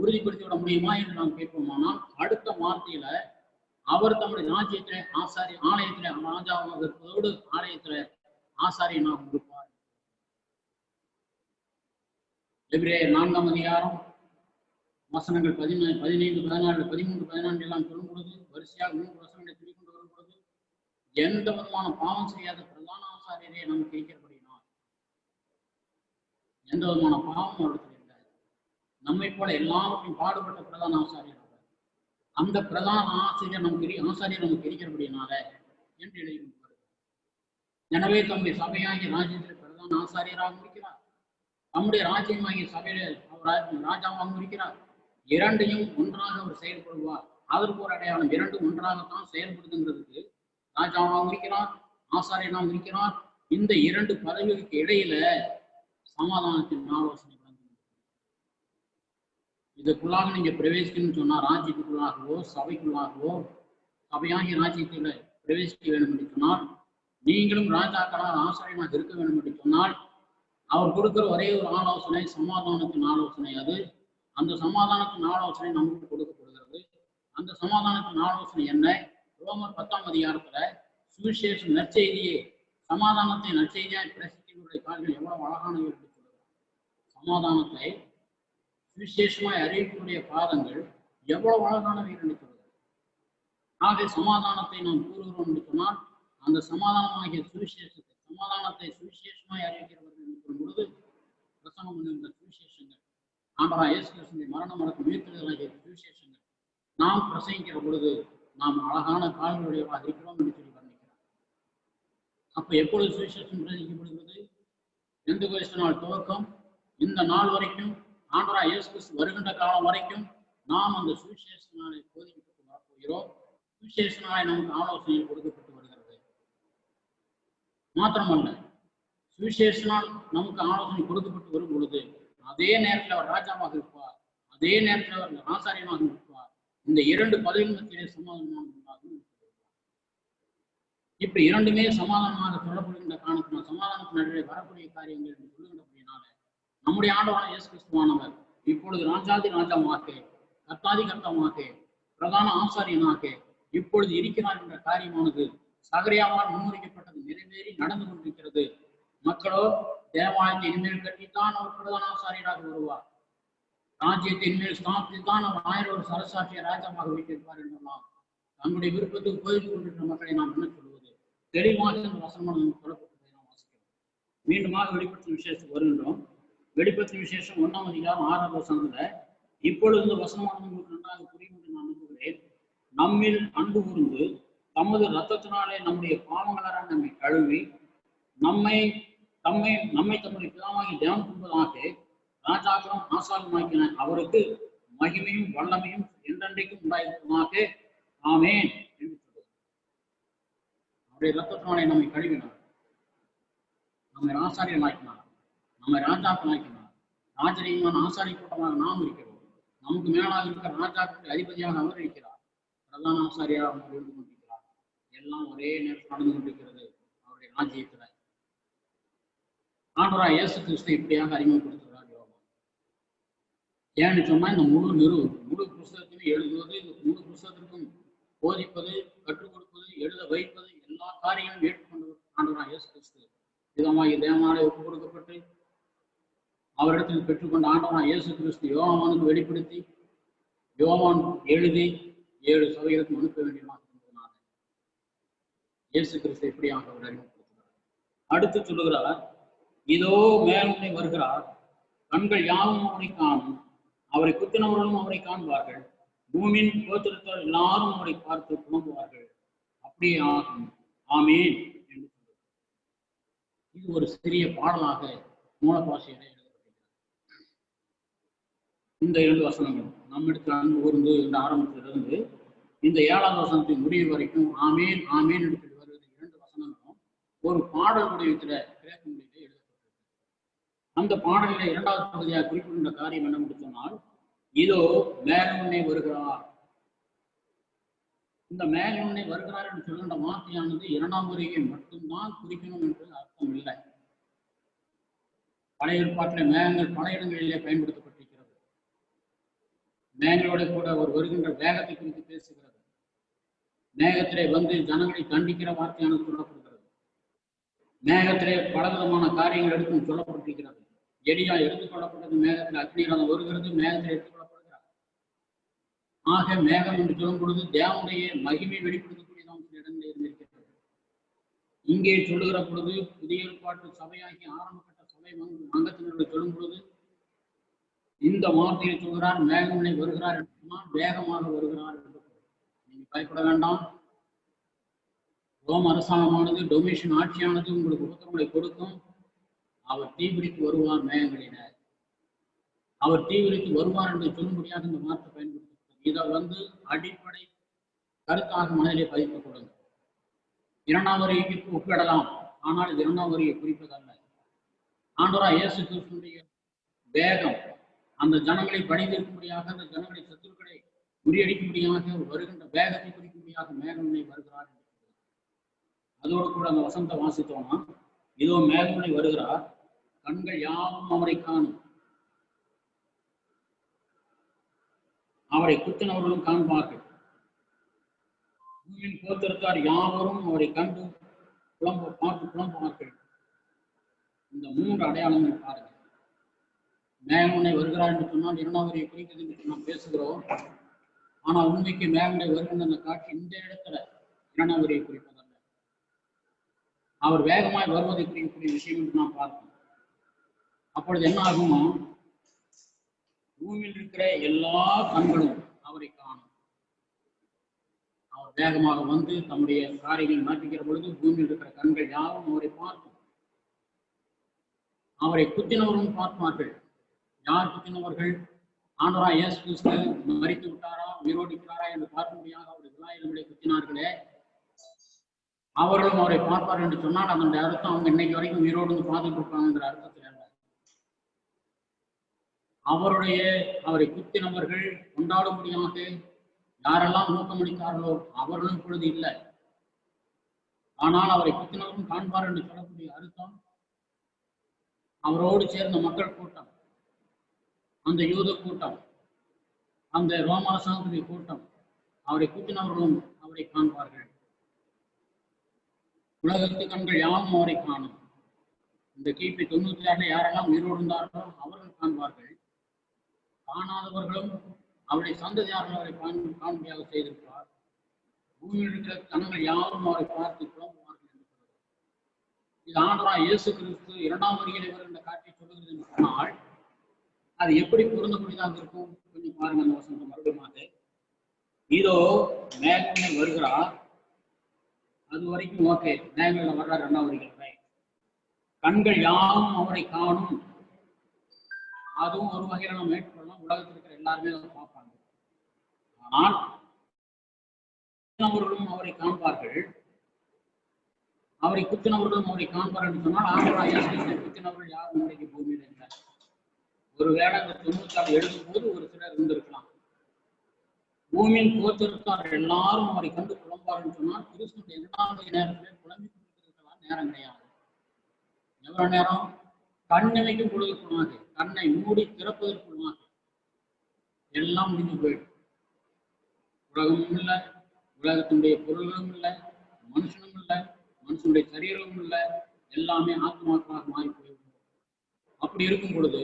உறுதிப்படுத்தி விட முடியுமா என்று நாம் கேட்போமானால், அடுத்த வார்த்தையில அவர் தம்முடைய ராஜ்யத்திலே ஆலயத்திலே ராஜாவாக இருப்பதோடு ஆலயத்திலே ஆசாரியனாக இருப்பார். எபிரேயர் 4ஆம் அதிகாரம் வசனங்கள் 15, 14, 13, 14 எல்லாம் சொல்லும் பொழுது வரிசையாக 3 வசனங்களை சொல்லிக்கொண்டு வரும் பொழுது எந்த விதமான பாவம் செய்யாத பிரதான ஆசாரியரே நமக்கு இருக்கிறபடினால் எந்த விதமான பாவம் அவருக்கு இல்லை. நம்மை போல எல்லாருக்கும் பாடுபட்ட பிரதான ஆசாரியர் அவர். அந்த பிரதான ஆசிரியர் நமக்கு இருக்கிறபடினால என்று எழுதியிருக்கிறார். எனவே தம்முடைய சபையாகிய ராஜ்யத்தில் பிரதான ஆசாரியராக இருக்கிறார். நம்முடைய ராஜ்யமாகிய சபையில அவர் ராஜாவாகவும் இருக்கிறார். இரண்டையும் ஒன்றாக அவர் செயல்படுவார். அதற்கு ஒரு அடையாளம், இரண்டும் ஒன்றாகத்தான் செயல்படுதுங்கிறதுக்கு ராஜாவாகவும் இருக்கிறார், ஆசாரியனாகவும் இருக்கிறார். இந்த 2 பதவிகளுக்கு இடையில சமாதானத்தின் ஆலோசனை இதுக்குள்ளாக நீங்க பிரவேசிக்கணும்னு சொன்னா, ராஜ்யத்துக்குள்ளாகவோ சபைக்குள்ளாகவோ சபையாகிய ராஜ்யத்தில் பிரவேசிக்க வேண்டும் என்று சொன்னால், நீங்களும் ராஜாக்களாக ஆசாரியனாக இருக்க வேண்டும் என்று சொன்னால், அவர் கொடுக்கிற ஒரே ஒரு ஆலோசனை சமாதானத்தின் ஆலோசனை. அது அந்த சமாதானத்தின் ஆலோசனை நமக்கு கொடுக்கப்படுகிறது. அந்த சமாதானத்தின் ஆலோசனை என்ன? ரோமர் 10ஆம் அதிகாரத்துல சுவிசேஷம் நற்செய்தியே சமாதானத்தை நற்செய்தியாய் பிரசித்தினுடைய காரியங்கள் எவ்வளவு அழகானவை என்று சொல்லுகிறார். சமாதானத்தை சுவிசேஷமாய் அறிவிக்கக்கூடிய பாதங்கள் எவ்வளவு அழகானவை என்று சொல்லுகிறார். ஆக சமாதானத்தை நாம் கூறுகிறோம் என்று சொன்னால், அந்த சமாதானமாகிய சுவிசேஷத்தை சமாதானத்தை சுவிசேஷமாய் அறிவிக்கிறவர்கள் என்று சொல்லும் பொழுது பிரசங்கம் என்கிற சுவிசேஷங்கள், ஆண்டவராகிய இயேசு கிறிஸ்துவின் மரணம் மற்றும் உயிர்த்தெழுதலாகிய சுவிசேஷங்கள் நாம் பிரசங்கிக்கிற பொழுது நாம் அழகான கால்களுடையவராக இருக்கிறோம் என்று சொல்லி வர்ணிக்கிறார். அப்ப எப்பொழுது சுவிசேஷம் பிரசங்கிக்கப்படுகிறது? பெந்தெகோஸ்தே நாள் துவக்கம் இந்த நாள் வரைக்கும், ஆண்டவராகிய இயேசு கிறிஸ்து வருகின்ற காலம் வரைக்கும் நாம் அந்த சுவிசேஷனாலே போதிக்கப்பட்டு வரப்போகிறோம். சுவிசேஷனாலே நமக்கு ஆலோசனை கொடுக்கப்பட்டு வருகிறது. மாத்திரமல்ல, சுவிசேஷனால் நமக்கு ஆலோசனை கொடுக்கப்பட்டு வரும் பொழுது அதே நேரத்தில் அவர் ராஜாவாக இருப்பார், அதே நேரத்தில் அவர் ஆசாரியனாக இருப்பார். இந்த 2 பதவிகள் மத்தியிலே சமாதானமாக உண்டாகும். இப்படி இரண்டுமே சமாதானமாக சொல்லப்படுகின்ற காரணத்தினால், சமாதானத்தின் நடுவே வரக்கூடிய காரியங்கள் என்று சொல்லுகின்றபடினால, நம்முடைய ஆண்டவரான இயேசு கிறிஸ்துவானவர் இப்பொழுது ராஜாதி ராஜாவாக, கர்த்தாதி கர்த்தாவாக, பிரதான ஆசாரியனாக இப்பொழுது இருக்கிறார் என்ற காரியமானது சகரியாவால் முன்னுரைக்கப்பட்டது நிறைவேறி நடந்து கொண்டிருக்கிறது. மக்களோ தேவாலயத்தை இனிமேல் கட்டித்தான் அவர் பிரதானாசாரியராக வருவார். ராஜ்யத்தை இனிமேல் ஸ்தாபித்துத்தான் அவர் 1000 ஒரு சரசாட்சிய ராஜாவாக வைத்திருப்பார் என்றெல்லாம் தங்களுடைய விருப்பத்துக்கு போய்க் கொண்டிருக்கிற மக்களை நாம் என்ன சொல்வது? தெளிவாக இந்த வசனமாக நமக்கு சொல்லப்பட்டதை நாம் வாசிக்கிறோம். மீண்டுமாக வெளிப்படுத்தின விசேஷத்துக்கு வருகின்றோம். வெளிப்படுத்தின விசேஷம் 1ஆம் அதிகாரம் 6ஆம் வசனத்துல, இப்பொழுது இந்த வசனமானது உங்களுக்கு நன்றாக புரியும் என்று நான் நம்புகிறேன். நம்மில் அன்பு கூர்ந்து தமது இரத்தத்தினாலே நம்முடைய பாவங்களால் நம்மை கழுவி நம்மை தம்முடைய பிதாவாகி தியானம் கொள்வதாக ராஜாக்களும் ஆசாரியமாக்கின அவருக்கு மகிமையும் வல்லமையும் என்றென்றைக்கும் உண்டாயிருப்பதாக. ஆமென் என்று சொல்லுவார். அவருடைய இரத்தத்தினாலே நம்மை கழுவினார், நம்மை ஆசாரியமாக்கினார், நம்மை ராஜாக்களாக்கினார். ராஜரீகமான ஆசாரிய கூட்டமாக நாம் இருக்கிறோம். நமக்கு மேலாக இருக்கிற ராஜாக்களுக்கு அதிபதியாக அவர் இருக்கிறார். பிரதான ஆசாரியாக அவர் இருந்து கொண்டிருக்கிறார். எல்லாம் ஒரே நேரத்தில் நடந்து கொண்டிருக்கிறது அவருடைய ராஜ்யத்துல. ஆண்டவராகிய இயேசு கிறிஸ்து இப்படியாக அறிமுகப்படுத்துகிறார் யோவான். ஏன்னு சொன்னா இந்த முழு புஸ்தகத்தையும் எழுதுவது, இந்த முழு புஸ்தகத்திற்கும் போதிப்பது, கற்றுக் கொடுப்பது, எழுத வைப்பது, எல்லா காரியங்களும் ஏற்றுக்கொண்டவர் ஆண்டவராகிய இயேசு கிறிஸ்து. விதமாக தேவனாலே ஒப்புக் கொடுக்கப்பட்டு அவரிடத்தில் பெற்றுக்கொண்ட ஆண்டவராகிய இயேசு கிறிஸ்து யோவானுக்கு வெளிப்படுத்தி யோவான் எழுதி 7 சபைகளுக்கு அனுப்ப வேண்டியதாக இருந்ததுனால இயேசு கிறிஸ்து எப்படியாக அவர் அறிமுகப்படுத்துகிறார். அடுத்து சொல்லுகிறார், இதோ மேலுன்னை வருகிறார், கண்கள் யாவும் அவரை காணும், அவரை குத்தினவர்களும் அவரை காண்பார்கள், பூமியின் கோத்திரத்தார் எல்லாரும் அவரை பார்த்து புலம்புவார்கள். அப்படியே ஆகும். ஆமேன் என்று சொல்லுகிறார். இது ஒரு சிறிய பாடலாக மூலபாஷையில எழுதப்பட்டிருக்கிறது. இந்த 2 வசனங்கள் நம்மிடத்தில் அன்பு கூர்ந்து இந்த ஆரம்பத்திலிருந்து இந்த 7ஆவது வசனத்தின் முடிவு வரைக்கும் ஆமேன் ஆமேன் என்று சொல்லி வருகிற 2 வசனங்களும் ஒரு பாடல் வடிவத்தில் கிரேக்க மொழியிலே எழுதப்பட்டிருக்கு. அந்த பாடலில் 2வது பகுதியாக குறிப்பிடுகின்ற காரியம் என்ன சொன்னால், இதோ மேலுன்னை வருகிறார். இந்த மேலுன்னை வருகிறார் என்று சொல்கின்ற வார்த்தையானது 2ஆம் வருகையை மட்டும்தான் குறிக்கணும் என்று அர்த்தம் இல்லை. பழைய ஏற்பாட்டில் மேகங்கள் பல இடங்களிலே பயன்படுத்தப்பட்டிருக்கிறது. மேகங்களோட கூட ஒரு வருகின்ற வேகத்தை குறித்து பேசுகிறது. மேகத்திலே வந்து ஜனங்களை தண்டிக்கிற வார்த்தையானது சொல்லப்படுகிறது. மேகத்திலே பலவிதமான காரியங்கள் எடுத்து சொல்லப்பட்டிருக்கிறது. எலியா எடுத்துக்கொள்ளப்பட்டது மேகத்தில் அக்னிரதம் வருகிறது, மேகத்தில் எடுத்துக்கொள்ளப்படுகிறார். ஆக மேகம் என்று சொல்லும் பொழுது தேவனுடைய மகிமை வெளிப்படுத்தக்கூடியதான் சில இடங்களில் இருந்திருக்கிறது. இங்கே சொல்லுகிற பொழுது புதிய ஏற்பாட்டு சபையாகி ஆரம்பப்பட்ட சபை அங்கத்தினர்கள் சொல்லும் பொழுது இந்த வார்த்தையை சொல்கிறார், மேகமனை வருகிறார் என்று சொன்னால் வேகமாக வருகிறார் என்று. நீங்க பயப்பட வேண்டாம். ரோம் அரசாங்கமானது, டொமிஷன் ஆட்சியானது உங்களுக்கு உத்தரவுகளை கொடுக்கும். அவர் தீவிரித்து வருவார் மேகங்களில. அவர் தீவிரித்து வருவார் என்று சொல்லும்படியாக இந்த வார்த்தை பயன்படுத்தப்பட்டது. இதை வந்து அடிப்படை கருத்தாக மனதிலே பதித்துக் கொள்ளுங்கள். 2ஆம் வருகைக்கு ஒப்பிடலாம், ஆனால் இது 2ஆம் வருகையை குறிப்பதல்ல. ஆண்டவராகிய இயேசு கிறிஸ்துவினுடைய வேகம் அந்த ஜனங்களை பணிந்திருக்கும்படியாக, அந்த ஜனங்களை சத்துருக்களை முறியடிக்கும்படியாக வருகின்ற வேகத்தை குறிக்கும்படியாக மேகமனை வருகிறார். அதோடு கூட அந்த வசனத்தை வாசித்தோம்னா, இதோ மேகமனை வருகிறார், கண்கள் யாவும் அவரை காணும், அவரை குத்தினவர்களும் காண்பார்கள், பூமியின் கோத்திரத்தார் யாவரும் அவரை கண்டு பார்த்து புலம்புவார்கள். இந்த 3 அடையாளங்கள் பாருங்கள். மேகமனை வருகிறார் என்று சொன்னால் 2ஆம் வருகையை குறிக்கிறது என்று நாம் பேசுகிறோம். ஆனால் உண்மைக்கு மேகமனை வருகின்ற அந்த காட்சி இந்த இடத்துல 2ஆம் வருகையை குறிப்பதல்ல. அவர் வேகமாய் வருவதை குறிக்கக்கூடிய விஷயம் என்று நாம் பார்ப்போம். அப்பொழுது என்ன ஆகுமா, பூமியில் இருக்கிற எல்லா கண்களும் அவரை காணும். அவர் வேகமாக வந்து தம்முடைய காரியங்கள் மாற்றிக்கிற பொழுது பூமியில் இருக்கிற கண்கள் யாவும் அவரை பார்க்கும். அவரை குத்தினவர்களும் பார்ப்பார்கள். யார் குத்தினவர்கள்? ஆண்டவராகிய இயேசு கிறிஸ்து மரித்து விட்டாரா, உயிரோடிக்கிறாரா என்று பார்க்கும்படியாக அவர் இஸ்ராயேலர்களை குத்தினார்களே, அவர்களும் அவரை பார்ப்பார்கள் என்று சொன்னால் அதனுடைய அர்த்தம் அவங்க இன்னைக்கு வரைக்கும் உயிரோடு பார்த்துட்டு இருப்பாங்கிற அர்த்தத்தில் அல்ல. அவரை குத்தினவர்கள் கொண்டாடும்படியாக யாரெல்லாம் ஊக்கமளித்தார்களோ அவர்களும் இப்பொழுது இல்லை. ஆனால் அவரை குத்தினவரும் காண்பார் என்று சொல்லக்கூடிய அர்த்தம், அவரோடு சேர்ந்த மக்கள் கூட்டம், அந்த யூத கூட்டம், அந்த ரோமாசானுடைய கூட்டம், அவரை குத்தினவர்களும் அவரை காண்பார்கள். உலகத்து கண்கள் யாவும் அவரை காணும். இந்த கிபி 96 யாரெல்லாம் உயிரோடு இருந்தார்களோ அவர்கள் காண்பார்கள். காணாதவர்களும் அவருடைய சந்ததியார்கள் அவரை காண்பியாக செய்திருப்பார். பூமியில் இருக்கிற ஜனங்கள் யாரும் அவரை பார்த்து புலம்புவார்கள் என்று சொல்கிறார். இது ஆண்டவராகிய இயேசு கிறிஸ்து 2ஆம் வருகையிலே வருகின்ற காட்சி சொல்லுகிறது என்று சொன்னால் அது எப்படி பொருந்தக்கூடியதாக இருக்கும்? கொஞ்சம் பாருங்க அந்த வசனத்தை மறுபடியும். இதோ மேகங்கள் வருகிறார், அது வரைக்கும் ஓகே, மேகங்கள் வர்றார் 2ஆம் வருகை. கண்கள் யாரும் அவரை காணும், அதுவும் ஒரு வகையில நம்ம ஏற்றுக்கொள்ளலாம். உலகத்தில் இருக்கிற எல்லாருமே அதை பார்ப்பாங்க. ஆனால் அவர்களும் அவரை காண்பார்கள், அவரை குத்தினவர்களும் அவரை காண்பார்கள் என்று சொன்னால் ஆண்டவராகிய இயேசு கிறிஸ்துவை குத்தினவர்கள் யாரும் இன்றைக்கு பூமியில் இல்லை. ஒருவேளை அந்த 96 எழுதும் போது ஒரு சிலர் இருந்திருக்கலாம். பூமியின் கோத்திருக்கார் எல்லாரும் அவரை கண்டு புலம்பார்கள் சொன்னால் கிறிஸ்துவ 2ஆம் நேரத்தில் புலம்பி கொண்டிருக்கலாம். நேரம் கிடையாது. எவ்வளவு நேரம்? கண்ணமைக்கும் பொழுதுக்குள்ளாக, கண்ணை மூடி திறப்பதற்குள்ளாக எல்லாம் முடிஞ்சு போயிடும். உலகமும் இல்லை, உலகத்தினுடைய பொருள்களும் இல்லை, மனுஷனும் இல்லை, மனுஷனுடைய சரீரமும் இல்லை, எல்லாமே ஆத்மாக்களாக மாறி போய்விடும். அப்படி இருக்கும் பொழுது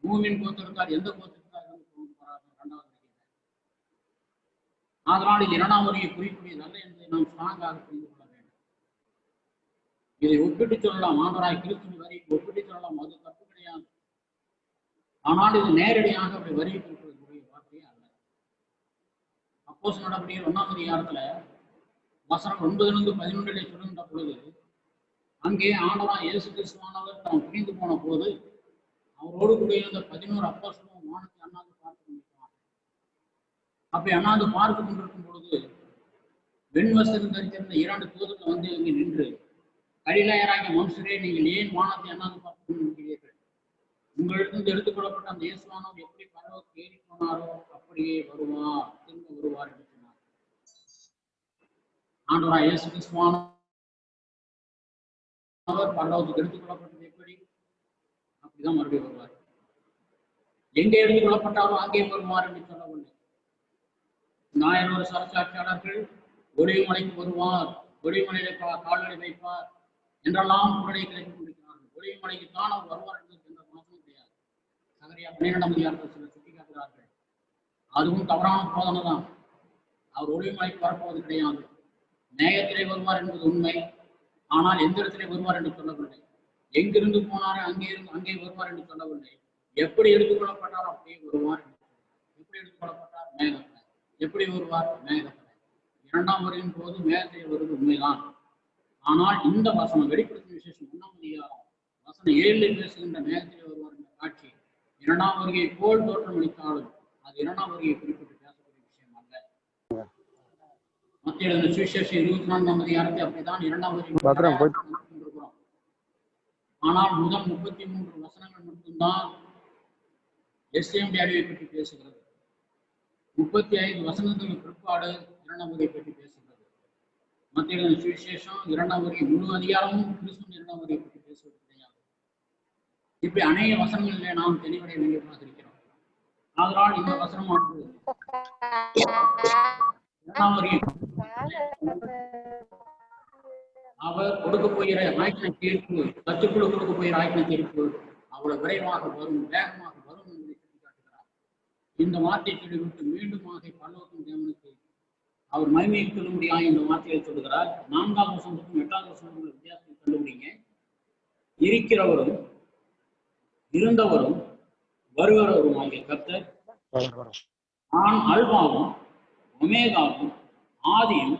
பூமியின் கோத்திருக்கார் எந்த கோத்திருக்கார் 2ஆவது. அதனால் இது 2ஆம் வருகை குறிக்கூடியது அல்ல என்பதை நாம் ஸ்ட்ராங்காக புரிந்து கொள்ள வேண்டும். இதை ஒப்பிட்டு சொல்லலாம், ஆண்டவராகிய கிறிஸ்துவின் வரி ஒப்பிட்டு சொல்லலாம், அது தப்பு கிடையாது. ஆனால் இது நேரடியாக அவருடைய வரியை குறிப்பிடக்கூடிய வார்த்தையே அல்ல. அப்போஸ்தலர் நடவடிக்கைகள் 1ஆம் அதிகாரத்துல வசனம் 9-11 சொல்லுகின்ற பொழுது அங்கே ஆண்டவராகிய இயேசு கிறிஸ்துவானவர் தாம் பிரிந்து போன போது அவரோடு கூட இருந்த 11 அப்போஸ்தலரும் வானத்தை அண்ணாந்து பார்த்து கொண்டிருக்கிறார். அப்படி அண்ணாந்து பார்த்து கொண்டிருக்கும் பொழுது வெண்வஸ்திரம் தரித்திருந்த 2 தூதர்கள் வந்து இங்கே நின்று, கலிலேயராகிய மனுஷரே, நீங்கள் ஏன் வானத்தை அண்ணாந்து பார்த்து கொண்டிருக்கிறீர்கள்? உங்களிடத்திலிருந்து எடுத்துக்கொள்ளப்பட்ட அந்த இயேசுவானவர் எப்படி பரலோகத்துக்கு ஏறி போனாரோ அப்படியே வருவார், திரும்ப வருவார் என்று சொன்னார். ஆண்டவராகிய இயேசு கிறிஸ்துவானவர் பரலோகத்துக்கு எடுத்துக்கொள்ளப்பட்டது எப்படி? அப்படிதான் மறுபடியும் வருவார். எங்கே எடுத்துக்கொள்ளப்பட்டாரோ அங்கே வருவார் என்று சொல்லவில்லை. நாயனோர் சரசாட்சியாளர்கள் ஒளிமலைக்கு வருவார், ஒளிமலையில கால்களை வைப்பார் என்றெல்லாம் குரலை கிடைத்துக் கொண்டிருக்கிறார்கள். ஒளிமலைக்கு தான் அவர் வருவார் என்று என்ற மாற்றம் கிடையாது. சகரியா 12ஆம் அதிகாரத்தில் சிலர் சுட்டிக்காட்டுகிறார்கள். அதுவும் தவறான போதனை தான். அவர் ஒளிமலைக்கு வரப்போவது கிடையாது. நேயத்திலே வருவார் என்பது உண்மை. ஆனால் எந்த இடத்திலே வருவார் என்று சொல்லவில்லை. எங்கிருந்து போனாரோ அங்கே வருவார் என்று சொல்லவில்லை. எப்படி எடுத்துக்கொள்ளப்பட்டாரோ அப்படியே வருவார். எப்படி எடுத்துக்கொள்ளப்பட்டார்? மேகத்தில். எப்படி வருவார்? மேகத்தில். 2ஆம் வருகையின் போது மேகத்தில் வருவது உண்மைதான். ஆனால் இந்த வசனம் வெளிப்படுத்தும் விசேஷம் 1ஆம் அதிகாரம் வசனம் 7 பேசுகின்ற மேகத்திலே வருவார் என்ற காட்சி 2ஆம் வருகையை போல் தோற்றம் அளித்தாலும் அது 2ஆம் வருகையை குறிப்பிட்டு பேசக்கூடிய விஷயம் அல்ல. மத்திய எழுதின சுவிசேஷம் 24ஆம் அதிகாரத்தை அப்படிதான் 2ஆம் வருகை. ஆனால் முதல் 33 வசனங்கள் மட்டும்தான் எஸ்எம்டி அறிவை பற்றி பேசுகிறது. 35 வசனங்களுக்கு பிற்பாடு 2ஆம் வருகை பற்றி பேசுகிறது. மத்திய எழுதின சுவிசேஷம் 2ஆம் வருகை முழு அதிகாரமும் கிறிஸ்துவின் 2ஆம் வருகை பற்றி பேசுவது கிடையாது. இப்படி அநேக வசனங்களிலே நாம் தெளிவடைய வேண்டியதாக இருக்கிறோம். அதனால் இந்த வசனமானது 2ஆம் வருகை அவர் கொடுக்க போகிற ஆய்க்கின தீர்ப்பு, சத்துக்குழு கொடுக்க போகிற ஆய்க்கின தீர்ப்பு அவ்வளவு விரைவாக வரும், வேகமாக வரும் என்பதை சுட்டிக்காட்டுகிறார். இந்த வார்த்தையை சொல்லிவிட்டு மீண்டுமாக பரலோகத்தின் தேவனுக்கு அவர் மகிமையை சொல்லும்படியாக இந்த வார்த்தையை சொல்லுகிறார். 4ஆம் வசனத்துக்கும் 8ஆம் வசனத்துக்கும் வித்தியாசத்தை கண்டுபிடிங்க. இருக்கிறவரும் இருந்தவரும் வருகிறவரும் ஆகிய கர்த்தர் நான் அல்பாவும் ஒமேகாவும் ஆதியும்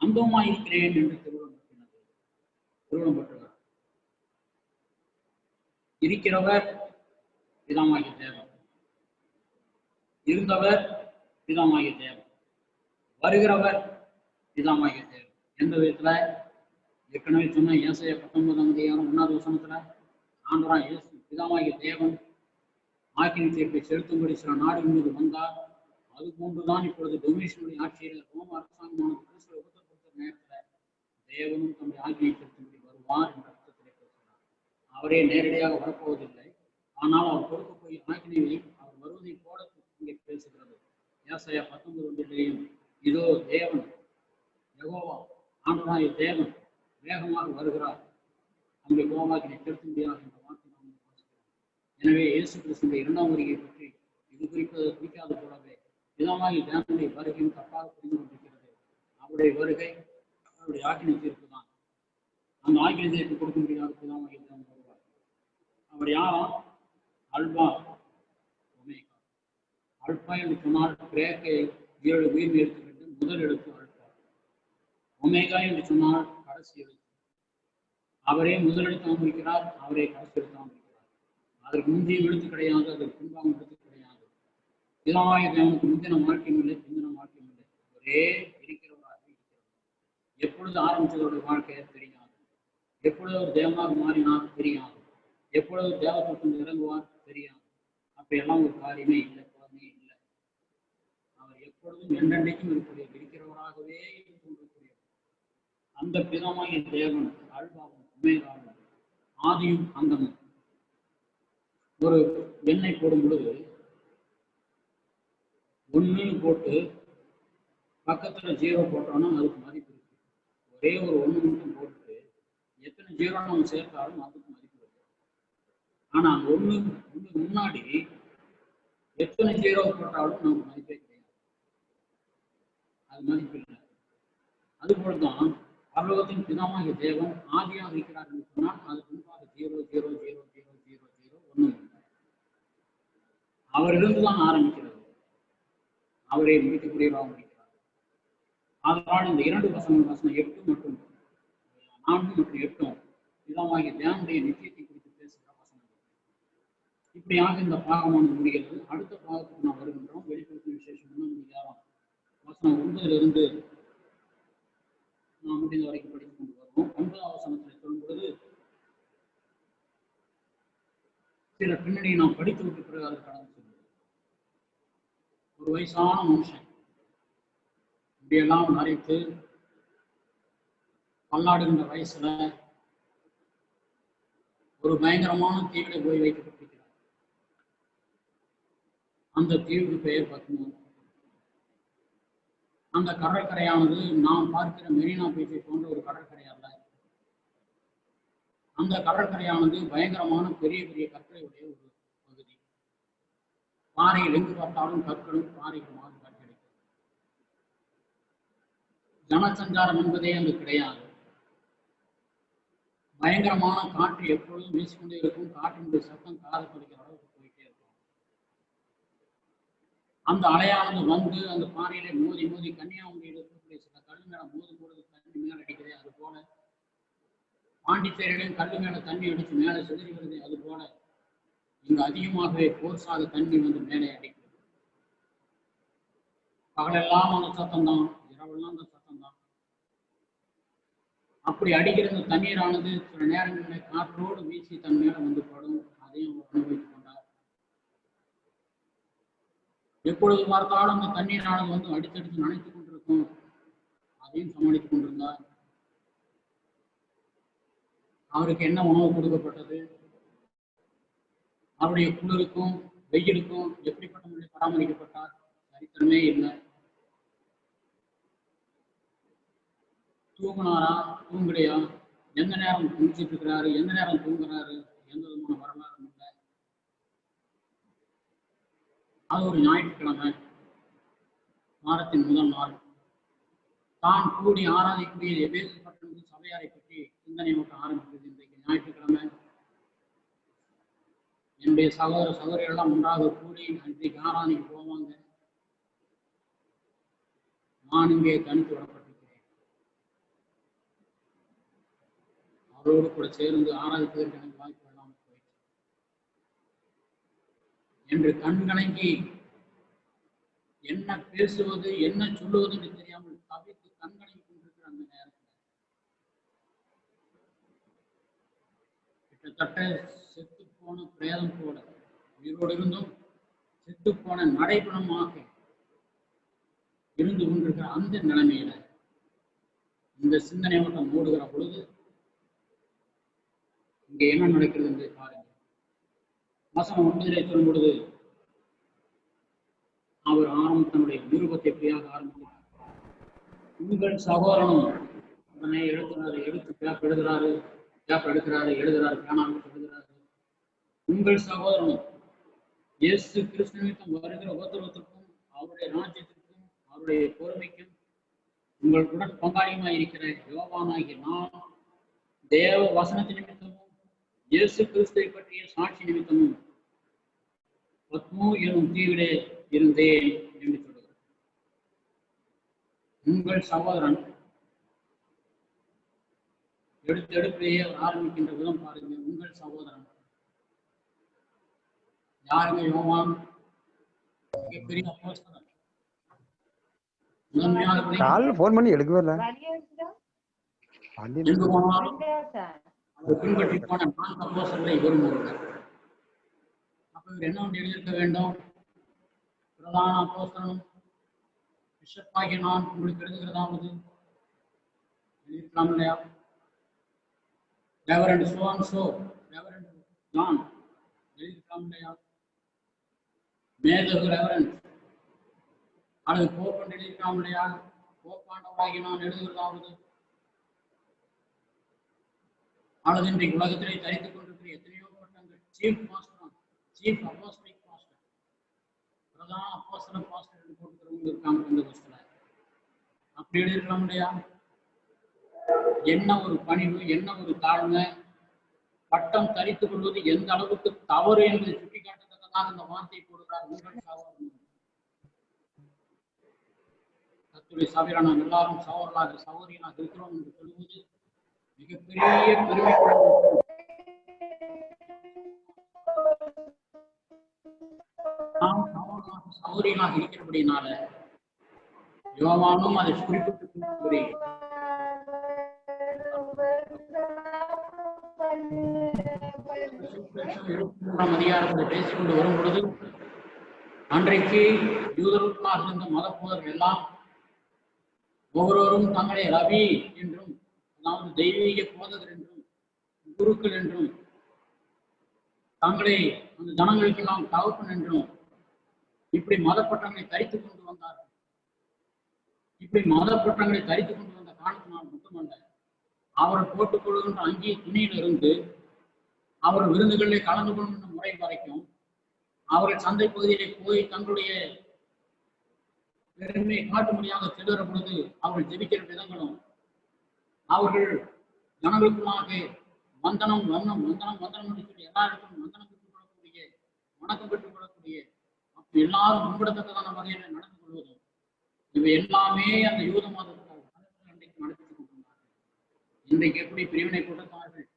அந்தமாய் இருக்கிறேன் என்று திருவிழம் பெற்றுள்ளார். இருக்கிறவர் பிதாமாகிய தேவன், இருந்தவர் பிதாமாகிய தேவன், வருகிறவர் பிதாமாகிய தேவன். எந்த விதத்துல? ஏற்கனவே சொன்ன ஏசாயா 19ஆம் அதிகாரம் 1ஆவது வசனத்துல ஆண்டவராகிய இயேசு பிதாமாகிய தேவன் ஆக்கினை தீர்ப்பை செலுத்தும்படி சில நாடுகள் மீது வந்தார். அது போன்றுதான் இப்பொழுது டொமினியனுடைய ஆட்சியில் ரோம அரசாங்கமான கிறிஸ்துவை உபத்திரப்படுத்துகிற நேரத்தில் தேவனும் தம்முடைய ஆக்கினை செலுத்தும்படி வருவார் என்ற அர்த்தத்திலே பேசுகிறார். அவரே நேரடியாக வரப்போவதில்லை. ஆனால் அவர் கொடுக்க போய் ஆக்கினையை அவர் வருவதை போல இங்கே பேசுகிறது. ஏசாயா 19 இதோ தேவன் யெகோவா ஆண்டவராகிய தேவன் வேகமாக வருகிறார். அங்கே கோபாக்கினை செலுத்த முடியாது என்ற வார்த்தை நாம் வாசிக்கிறோம். எனவே இயேசு கிறிஸ்துவின் இரண்டாம் வருகை பற்றி இது குறிக்காத போலவே இதமாகி தேவனுடைய வருகையும் தப்பாக புரிந்து கொண்டிருக்கிறது. அவருடைய வருகை அவருடைய ஆக்கினை தீர்ப்பு தான். அந்த ஆக்கினை தீர்ப்பு கொடுக்க முடியாத பிதாமாகி தேவன் வருவார். அவர் யாராம்? Alpha omega. அல்பா என்று சொன்னால் கிரேக்க 7 உயிர் எழுத்துக்கள் முதல் எழுத்து அல்பா. ஒமேகா என்று சொன்னால் கடைசி எழுத்து. அவரே முதல் எழுத்து அமைக்கிறார், அவரே கடைசி எழுத்து அமைக்கிறார். அதற்கு முந்தைய எழுத்து கிடையாது, அதற்கு பின்பாக எழுத்து கிடையாது. பிதாவாகிய தேவனுக்கு முந்தின வாழ்க்கையும் இல்லை, பிந்தின வாழ்க்கையும் இல்லை. ஒரே இருக்கிறவராக இருக்கிறார். எப்பொழுது ஆரம்பித்ததோடைய வாழ்க்கையை தெரியாது. எப்பொழுது அவர் தேவனாக மாறினார் தெரியாது. எப்பொழுது தேவத்துவம் இறங்குவார் தெரியாது. அப்படியெல்லாம் ஒரு காரியமே இல்லை, குழந்தையே இல்லை. அவர் எப்பொழுதும் என்றென்றைக்கும் இருக்கிறவராகவே கொண்டிருக்கிறார். அந்த பிதாவாகிய தேவன் அல்பாவும் உமேகாவும் ஆதியும் அந்தமும். ஒரு எண்ணை போடும் பொழுது 1 போட்டு பக்கத்துல 0 போட்டோம்னா அதுக்கு மதிப்பு இருக்கு. ஒரே ஒரு 1 மட்டும் போட்டுட்டு எத்தனை 0 நம்ம சேர்த்தாலும் அதுக்கு மதிப்பு இருக்கு. ஆனா 1 முன்னாடி எத்தனை 0 போட்டாலும் நமக்கு மதிப்பே கிடையாது. அது மதிப்பு இல்லை. அதுபோல்தான் பரலோகத்தின் பிதாவாகிய தேவன் ஆதியாக இருக்கிறார் என்று சொன்னால் அது முன்பாக 0 0 0 0 0 0 1 அவரிலிருந்துதான் ஆரம்பிக்கிறது. அவரை முடிக்கக்கூடியவராக முடிக்கிறார். அதனால் இந்த 2 வசனம் 8 மற்றும் 4 மற்றும் 8 பிதாவாகிய தேவனுடைய நித்தியத்தை குறித்து பேசுகிற வசனங்கள். இப்படியாக இந்த பாகமானது முடிகிறது. அடுத்த பாகத்துக்கு நாம் வருகின்றோம். வெளிப்படுத்தும் விசேஷம் 1 வசனம் 9 நாம் முடிந்த வரைக்கும் படித்துக் கொண்டு வருவோம். 9ஆம் வசனத்தில் சொல்லும்போது சில பின்னணியை நாம் படித்து விட்டு பிறகு அதை கடந்து சொல்லுவோம். ஒரு வயசான மனுஷன் இப்படியெல்லாம் நரைத்து பல்லாடுகின்ற வயசுல ஒரு பயங்கரமான தீவில போய் வைக்கப்பட்டிருக்கிறார். அந்த தீவுக்கு பெயர் பத்மம். அந்த கடற்கரையானது நாம் பார்க்கிற மெரினா பீச்சை போன்ற ஒரு கடற்கரை அல்ல. அந்த கடற்கரையானது பயங்கரமான பெரிய பெரிய கற்களுடைய ஒரு பகுதி. பாறையில் எங்கு பார்த்தாலும் கற்களும் பாறைகளுமாக காட்சியளிக்கும். ஜனசஞ்சாரம் என்பதே அங்கு கிடையாது. பயங்கரமான காற்று எப்பொழுதும் வீசிக்கொண்டே இருக்கும். காற்றினுடைய சத்தம் காது பறிக்கிற அளவுக்கு போயிட்டே இருக்கும். அந்த அலையானது வந்து அந்த பாறையில மோதி மோதி கன்னியாகுமரியில் இருக்கக்கூடிய சில கல்லு மேல மோதி போடுறது தண்ணி மேல அடிக்கிறதே அது போல, பாண்டிச்சேரியிலையும் கல்லு மேல தண்ணி அடிச்சு மேலே சிதறி வருது அது போல இங்கு அதிகமாகவே போர்ஸாக தண்ணி வந்து மேலே அடிக்கிறது. பகலெல்லாம் அந்த சத்தம் தான், இரவெல்லாம் அந்த சத்தம் தான். அப்படி அடிக்கிற இந்த தண்ணீரானது சில நேரங்களில் காற்றோடு வீசி தன் மேல வந்து படும். அதையும் அனுபவித்துக் கொண்டார். எப்பொழுது பார்த்தாலும் அந்த தண்ணீரானது வந்து அடித்தடித்து நனைத்துக் கொண்டிருக்கும். அதையும் சமாளித்துக் கொண்டிருந்தார். அவருக்கு என்ன உணவு கொடுக்கப்பட்டது? அவருடைய குளிருக்கும் வெயிலுக்கும் எப்படிப்பட்ட முறையில் பராமரிக்கப்பட்டார்? சரித்திரமே இல்லை. தூங்கினாரா? தூங்கலையா? எந்த நேரம் குளிச்சுட்டு இருக்கிறாரு, எந்த நேரம் தூங்குறாரு, எந்த விதமான வரலாறும் இல்லை. அது ஒரு ஞாயிற்றுக்கிழமை, வாரத்தின் முதல் நாள். தான் கூடி ஆராதிக்கூடிய எபேசு பட்டணத்து சபையாரை பற்றி சிந்தனை ஓட்ட ஆரம்பித்தது. இன்றைக்கு ஞாயிற்றுக்கிழமை என்னுடைய சகோதர சகோதரிகள் ஒன்றாக கூடி அன்றைக்கு ஆராதனைக்கு போவாங்க. நான் இங்கே தனித்து விடப்பட்டிருக்கிறேன். அவரோடு கூட சேர்ந்து ஆராதிப்பதற்கு எனக்கு வாய்ப்பு இல்லாமல் போயிடுச்சு என்று கண்கலங்கி என்ன பேசுவது என்ன சொல்லுவது என்று தெரியாமல் தவித்து கண்கலங்கி கொண்டிருக்கிற அந்த நேரத்தில் கிட்டத்தட்ட செத்து போன பிரேதம் போல உயிரோடு இருந்தும் செத்து போன நடைபெணமாக இருந்து கொண்டிருக்கிற அந்த நிலைமையில இந்த சிந்தனை ஓட்டம் ஓடுகிற பொழுது இங்க என்ன நடக்கிறது என்று பாருங்க. வசனம் 9 சொல்லும் பொழுது அவர் தன்னுடைய நிருபத்தை எப்படியாக ஆரம்பிக்கிறார். உங்கள் சகோதரனும் உடனே எடுத்து எழுதுறாரு. பேப்பர் எடுக்கிறாரு, எழுதுறாரு, பேனாவில் எழுதுறாரு. உங்கள் சகோதரனும் இயேசு கிறிஸ்து நிமித்தம் வருகிற உபத்திரவத்திற்கும் அவருடைய ராஜ்யத்திற்கும் அவருடைய பொறுமைக்கும் உங்கள் உடன் பங்காளியுமாய் இருக்கிற யோவானாகிய நான் தேவ வசனத்தின் நிமித்தமும் இயேசு கிறிஸ்துவை பற்றிய சாட்சி நிமித்தமும் பத்மு எனும் தீவிலே இருந்தேன் என்று சொல்லுகிறார். உங்கள் சகோதரன் எடுப்பிலேயே ஆரம்பிக்கின்ற விதம் பாருங்க. உங்கள் சகோதரன் யாருங்க? யோவான் மிகப்பெரிய அப்போஸ்தலன். காலைல போன் பண்ணி எடுக்கவே இல்லை. எங்கு போனாலும் அவர் பின்பற்றி போன 4 அப்போஸ்தலரை இவரும் ஒருவர். அப்ப இவர் என்ன ஒன்று எழுதியிருக்க வேண்டும்? பிரதான அப்போஸ்தலனும் பிஷப்பாகிய நான் உங்களுக்கு எழுதுகிறதாவது எழுதியிருக்கலாம் இல்லையா? Reverend so and so, reverend John எழுதியிருக்கலாம் இல்லையா? மேதகு ரெவரண்ட் அல்லது போப் என்று எழுதியிருக்கலாம் இல்லையா? போப்பாண்டவராகி நான் எழுதுகிறதாவது அல்லது இன்றைக்கு உலகத்திலே தரித்துக் கொண்டிருக்கிற எத்தனையோ பட்டங்கள் chief pastor, chief apostolic pastor, பிரதான அப்போஸ்தல பாஸ்டர் என்று போட்டுக்கிறவங்க இருக்காங்க இந்த வருஷத்துல. அப்படி எழுதியிருக்கலாம் இல்லையா? என்ன ஒரு பணிவு, என்ன ஒரு தாழ்மை! பட்டம் தரித்துக் கொள்வது எந்த அளவுக்கு தவறு என்பதை சுட்டிக்காட்டத்தக்கதாக இந்த வார்த்தை போடுகிறார். உங்கள் சகோதரன் கர்த்தருடைய சபையில நாம் எல்லாரும் சகோதரர்களாக சகோதரிகளாக இருக்கிறோம் என்று சொல்வது மிகப்பெரிய பெருமை. நாம் சகோதரிகளாக இருக்கிறபடினால யோவானும் அதை குறிப்பிட்டு கூறுகிறேன். அதிகாரத்தை பேசிக்கொண்டு வரும் பொழுது அன்றைக்கு யூதர்களுக்காக இருந்த மதப்போதர்கள் எல்லாம் ஒவ்வொருவரும் தங்களை ரவி என்றும், அதாவது தெய்வீக போதகர் என்றும், குருக்கள் என்றும், தங்களை அந்த ஜனங்களுக்கெல்லாம் தகப்பன் என்றும் இப்படி மதப்பட்டங்களை தரித்துக் கொண்டு வந்தார்கள். இப்படி மதப்பட்டங்களை தரித்துக் கொண்டு வந்த காரணத்தினால் மட்டுமல்ல, அவர் போட்டுக் கொள்கின்ற அங்கி துணியிலிருந்து அவர் விருந்துகளிலே கலந்து கொள்கின்ற முறை வரைக்கும், அவர்கள் சந்தை பகுதியிலே போய் தங்களுடைய பெருமையை காட்டும்படியாக செல்கிற பொழுது அவர்கள் ஜெபிக்கிற விதங்களும், அவர்கள் ஜனங்களுக்குள்ளாக வந்தனம் வந்தனம் வந்தனம் வந்தனம் என்று சொல்லி எல்லாருக்கும் வந்தனம் பெற்றுக் கொள்ளக்கூடிய, வணக்கம் பெற்றுக் கொள்ளக்கூடிய, அப்படி எல்லாரும் முன்படத்தக்கதான வகையில் நடந்து கொள்வதும், இவை எல்லாமே அந்த யூத மதத்தால் அன்றைக்கு நடத்திக் கொண்டிருந்தார்கள். இன்றைக்கு எப்படி பிரிவினை கூட்டத்தார்கள்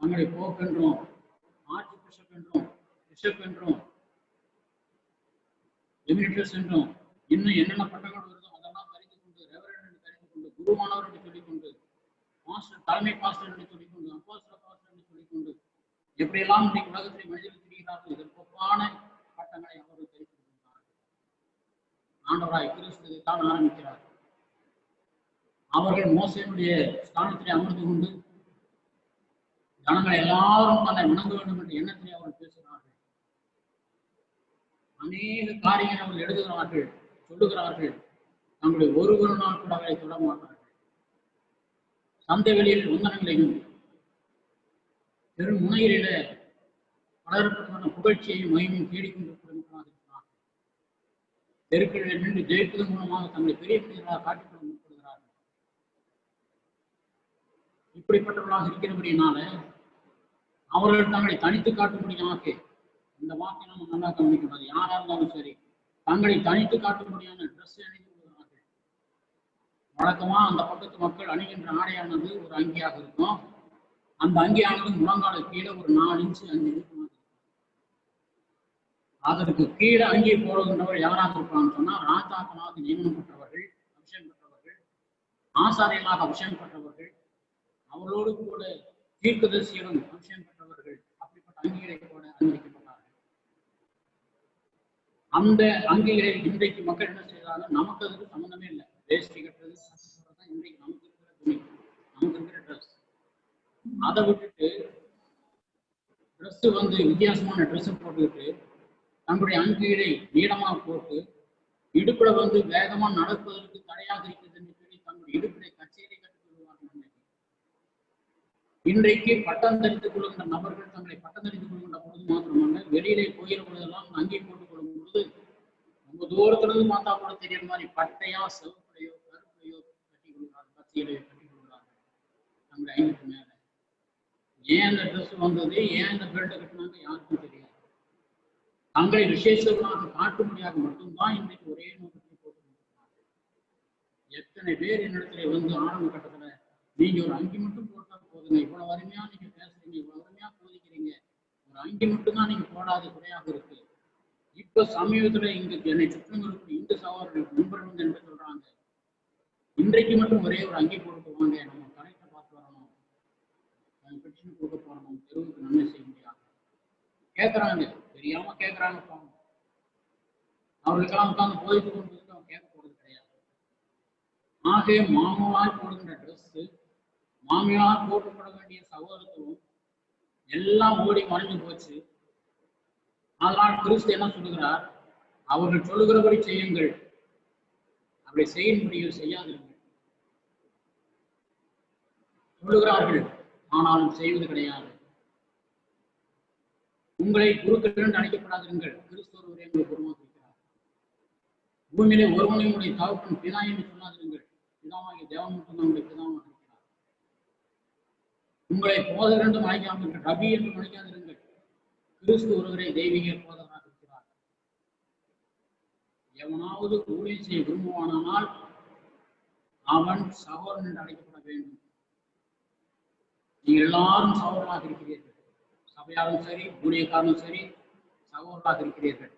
தங்களை போப் என்றும், ஆர்ச்சி பிஷப் என்றும், பிஷப் என்றும், எமிரிட்டஸ் என்றும், இன்னும் என்னென்ன பட்டங்கள் வருதோ அதெல்லாம் தரித்துக் கொண்டு, ரெவரண்ட் என்று தரித்துக் கொண்டு, குருவானவர் என்று சொல்லிக்கொண்டு, மாஸ்டர் தலைமை பாஸ்டர் என்று சொல்லிக்கொண்டு, அப்போஸ்தல பாஸ்டர் என்று சொல்லிக்கொண்டு, எப்படியெல்லாம் இன்றைக்கு உலகத்தில் மனிதர்கள் திரிகிறார்கள், இதற்கு ஒப்பான பட்டங்களை அவர்கள் தரித்துக் கொண்டார்கள். ஆண்டவராய் கிறிஸ்து தான் ஆரம்பிக்கிறார். அவர்கள் மோசேயுடைய ஸ்தானத்திலே அமர்ந்து கொண்டு ஜனங்கள் எல்லாரும் தன்னை வணங்க வேண்டும் என்ற எண்ணத்திலே அவர்கள் பேசுகிறார்கள். அநேக காரியங்களை அவர்கள் எழுதுகிறார்கள், சொல்லுகிறார்கள். தங்களுடைய ஒரு நாள் கூட அவரை தொட மாட்டார்கள். சந்தை வெளியில் வந்தனங்களையும் பெரும் முனையில பலருக்கான புகழ்ச்சியையும் மகிமையும் தேடிக்கொண்டிருக்கிறார்கள். தெருக்களில் நின்று ஜெயிப்பதன் மூலமாக தங்களை பெரிய மனிதர்களாக காட்டிக்கொள்ள முற்படுகிறார்கள். இப்படிப்பட்டவர்களாக இருக்கிறபடினால அவர்கள் தங்களை தனித்து காட்டும்படியாக, இந்த வார்த்தை நம்ம நல்லா கவனிக்கணும். அது யாரா இருந்தாலும் சரி, தங்களை தனித்து காட்டும்படியான ட்ரெஸ் அணிந்து கொள்கிறார்கள். வழக்கமா அந்த பக்கத்து மக்கள் அணிகின்ற ஆடையானது ஒரு அங்கியாக இருக்கும். அந்த அங்கியானது முழங்கால கீழே ஒரு 4 இன்ச்சு 5 இன்ச்சு அதற்கு கீழே அங்கி போடுகின்றவர் யாராக இருப்பான்னு சொன்னா, ராஜாக்களாக நியமனம் பெற்றவர்கள், அபிஷேகம் பெற்றவர்கள், ஆசாரியர்களாக அபிஷேகம் பெற்றவர்கள், அவர்களோடு கூட தீர்க்கதரிசிகளும் அபிஷேகம் பெற்றவர்கள், அப்படிப்பட்ட அங்கிகளை கூட அனுமதிக்கப்பட்டார்கள். அந்த அங்கிகளை இன்றைக்கு மக்கள் என்ன செய்யறாங்க? நமக்கு அதுக்கு சம்பந்தமே இல்லை. வேஷ்டி கட்டுறது தான் இன்றைக்கு நமக்கு இருக்கிற துணி, நமக்கு இருக்கிற ட்ரெஸ். அதை விட்டுட்டு ட்ரெஸ் வித்தியாசமான ட்ரெஸ் போட்டுக்கிட்டு தங்களுடைய அங்கிகளை நீளமா போட்டு இடுப்புல வேகமா நடப்பதற்கு தடையாக இருக்கிறது என்று சொல்லி தங்களுடைய இடுப்பிலை கச்சேரி கட்டுக் கொள்வார்கள். இன்றைக்கு பட்டம் தரித்துக் கொள்கின்ற நபர்கள் தங்களை பட்டம் தரித்துக் கொள்கின்ற பொழுது மாத்திரமல்ல, வெளியிலே போகிற பொழுதெல்லாம் அங்கே போட்டுக் கொள்ளும் பொழுது ரொம்ப தூரத்திலிருந்து பார்த்தா கூட தெரியற மாதிரி பட்டையா சிவப்புலையோ கருப்புலையோ கட்டி கொள்கிறார், பச்சையிலையோ கட்டி கொள்கிறார். நம்முடைய 5க்கு மேல ஏன் அந்த ட்ரெஸ் வந்தது, ஏன் இந்த பெல்ட்டை கட்டினாங்க யாருக்கும் தெரியாது. தங்களை விசேஷமாக காட்டும்படியாக மட்டும்தான் இன்றைக்கு ஒரே நோக்கத்தை போட்டு எத்தனை பேர் என்னிடத்துல வந்து ஆரம்ப கட்டத்துல நீங்க ஒரு அங்கி மட்டும் போட்டா போதுங்க, இவ்வளவு அருமையா நீங்க பேசுறீங்க, இவ்வளவு அருமையா போதிக்கிறீங்க, ஒரு அங்கி மட்டும் தான் நீங்க போடாத குறையாக இருக்கு. இப்ப சமீபத்துல இங்க என்னை சுற்றம் இருக்கிற இந்த சகோதரர்கள் நண்பர்கள் வந்து என்ன சொல்றாங்க, இன்றைக்கு மட்டும் ஒரே ஒரு அங்கி போட்டு வாங்க, நம்ம கரெக்டா பார்த்து வரணும், பெட்டிஷன் கொடுக்க போறோம், தெருவுக்கு நன்மை செய்ய முடியாது கேட்கறாங்க. தெரியாம கேட்கறாங்க. அவர்களுக்கெல்லாம் உட்கார்ந்து போதித்து கொண்டு அவங்க கேட்க போறது கிடையாது. ஆக மாமனார் போடுகின்ற ட்ரெஸ், மாமியார் போட்டுப்பட வேண்டிய சகோதரத்துவம் எல்லாம் ஓடி மறைஞ்சு போச்சு. அதனால் கிறிஸ்து என்ன சொல்லுகிறார், அவர்கள் சொல்லுகிறபடி செய்யுங்கள், அப்படி செய்யும்படியும் செய்யாதீர்கள். சொல்லுகிறார்கள் ஆனாலும் செய்வது கிடையாது. உங்களை குருக்கள் என்று அழைக்கப்படாதீர்கள், கிறிஸ்து ஒருவரே உங்களை குருவாக இருக்கிறார். பூமியிலே ஒருவனையும் உடைய தகப்பன் பிதா என்று சொல்லாதீர்கள், பிதாவாகிய தேவன் மட்டும் உங்களுடைய பிதாவாக இருக்கிறார். உங்களை போதகர் என்று அழைக்காமல் ரபி என்று அழைக்காதிருங்கள், கிறிஸ்து ஒருவரை தெய்வீக போதகராக இருக்கிறார். எவனாவது ஊழியம் செய்ய விரும்புவானால் அவன் சகோதரன் என்று அழைக்கப்பட வேண்டும். நீங்கள் எல்லாரும் சகோதரராக இருக்கிறீர்கள், சபையாரும் சரி ஊழியக்காரனும் சரி சகோதரராக இருக்கிறீர்கள்.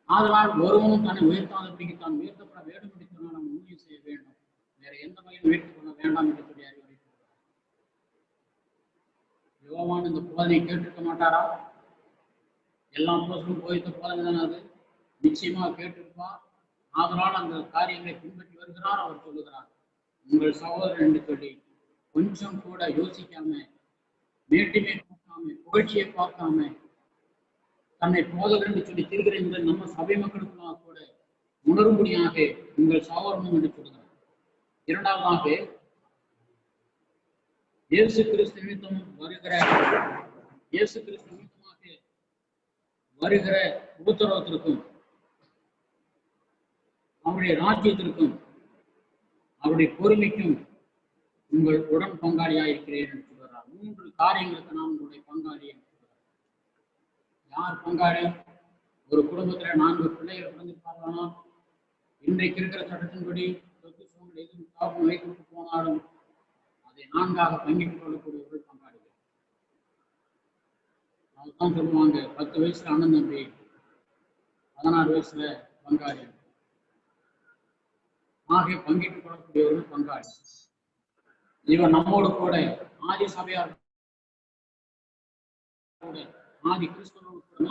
ஆதலால் ஒருவனும் தன்னை உயர்த்தாதபடிக்கு தான் உயர்த்தப்பட வேண்டும் என்று சொன்னால் நாம் ஊழியம் செய்ய வேண்டும், வேற எந்த வகையில் உயர்த்திக் கொள்ள வேண்டாம் என்று சொல்லி அறிவுரைக்கிறார். யோவான் இந்த போதனை கேட்டிருக்க மாட்டாரா? எல்லா போஸ்டும் போய்த்த போதனை தானே அது, நிச்சயமாக கேட்டிருப்பார். ஆதலால் அந்த காரியங்களை பின்பற்றி வருகிறார். அவர் சொல்லுகிறார், உங்கள் சகோதரன் என்று சொல்லி கொஞ்சம் கூட யோசிக்காம, மேட்டிமை பார்க்காம, புகழ்ச்சியை பார்க்காம, தன்னை போதகர் என்று சொல்லி திருகிற இந்த நம்ம சபை மக்களுக்குள்ளாக கூட உணரும்படியாக உங்கள் சகோதரனும் என்று சொல்கிறார். இரண்டாவதாக, இயேசு கிறிஸ்து நிமித்தம் வருகிற உபத்திரவத்திற்கும் அவருடைய ராஜ்யத்திற்கும் அவருடைய பொறுமைக்கும் உங்கள் உடன் பங்காளியாக இருக்கிறேன் என்று சொல்கிறார். 3 காரியங்களுக்கு நாம் உங்களுடைய பங்காளி என்று சொல்கிறார். யார் பங்காளி? ஒரு குடும்பத்துல 4 பிள்ளைகள் பிறந்திருப்பார்களானால் இன்றைக்கு இருக்கிற சட்டத்தின்படி சொத்து சுகங்கள் எதுவும் காப்பு வைத்து போனாலும் அதை 4ஆக பங்கிட்டுக் கொள்ளக்கூடியவர்கள் பங்காளிகள். அவர்தான் சொல்லுவாங்க, 10 வயசுல அண்ணன் தம்பி, 16 வயசுல பங்காளி. ஆகிய பங்கிட்டுக் கொள்ளக்கூடியவர்கள் பங்காளி. இவர் நம்மோடு கூட ஆதி சபையார் கூட ஆதி கிறிஸ்தவரோடு கூட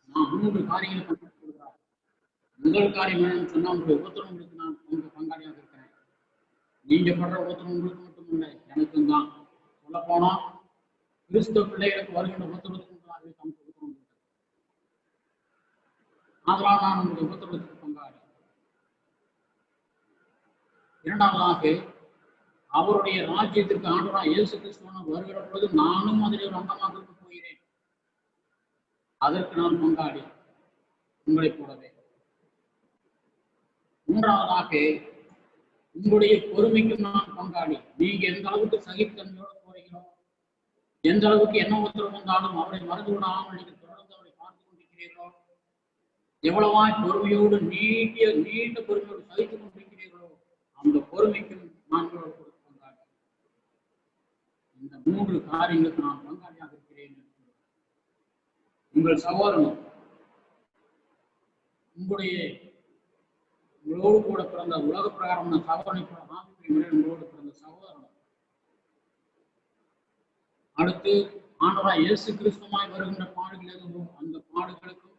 நாம் 3 காரியங்களை பங்கிட்டுக் கொள்கிறார். முதல் காரியம் என்னன்னு சொன்னா, உங்களுடைய உபத்திரவங்களுக்கு நான் உங்க பங்காளியாக இருக்கிறேன். நீங்க படுற உபத்திரம் உங்களுக்கு மட்டும் இல்லை, எனக்கும் தான். சொல்ல போனா கிறிஸ்தவ பிள்ளைகளுக்கு வருகின்ற உபத்திரவத்துக்கு தமக்கு உபத்திரம் இருக்கிறது. அதனால் நான் உங்களுடைய உபத்திரவத்துக்கு பங்காளி. இரண்டாவதாக, அவருடைய ராஜ்யத்திற்கு ஆண்டவராகிய இயேசு கிறிஸ்து வருகிற பொழுது நானும் அதில் ஒரு அங்கமாக இருக்க போகிறேன். அதற்கு நான் பங்காளி, உங்களை போலவே. மூன்றாவதாக, உங்களுடைய பொறுமைக்கும் நான் பங்காளி. நீங்க எந்த அளவுக்கு சகித்தன்மையோடு போறீங்களோ, எந்த அளவுக்கு என்ன உத்தரவு வந்தாலும் அவரை மறந்து விடாமல் நீங்க தொடர்ந்து அவரை பார்த்து கொண்டிருக்கிறீர்களோ, எவ்வளவாய் பொறுமையோடு நீண்ட பொறுமையோடு சகித்துக் கொண்டிருக்கிறீர்களோ, அந்த பொறுமைக்கும் நான் பங்காளி. இந்த 3 காரியங்களுக்கு நான் பங்காளியாக இருக்கிறேன். உங்கள் சகோதரனும் உங்களோடு கூட பிறந்த உலக பிரகாரமான சகோதரனை உங்களோடு பிறந்த சகோதரனும், அடுத்து ஆண்டவராகிய இயேசு கிறிஸ்துவாய் வருகின்ற பாடுகள் எதுவோ அந்த பாடுகளுக்கும்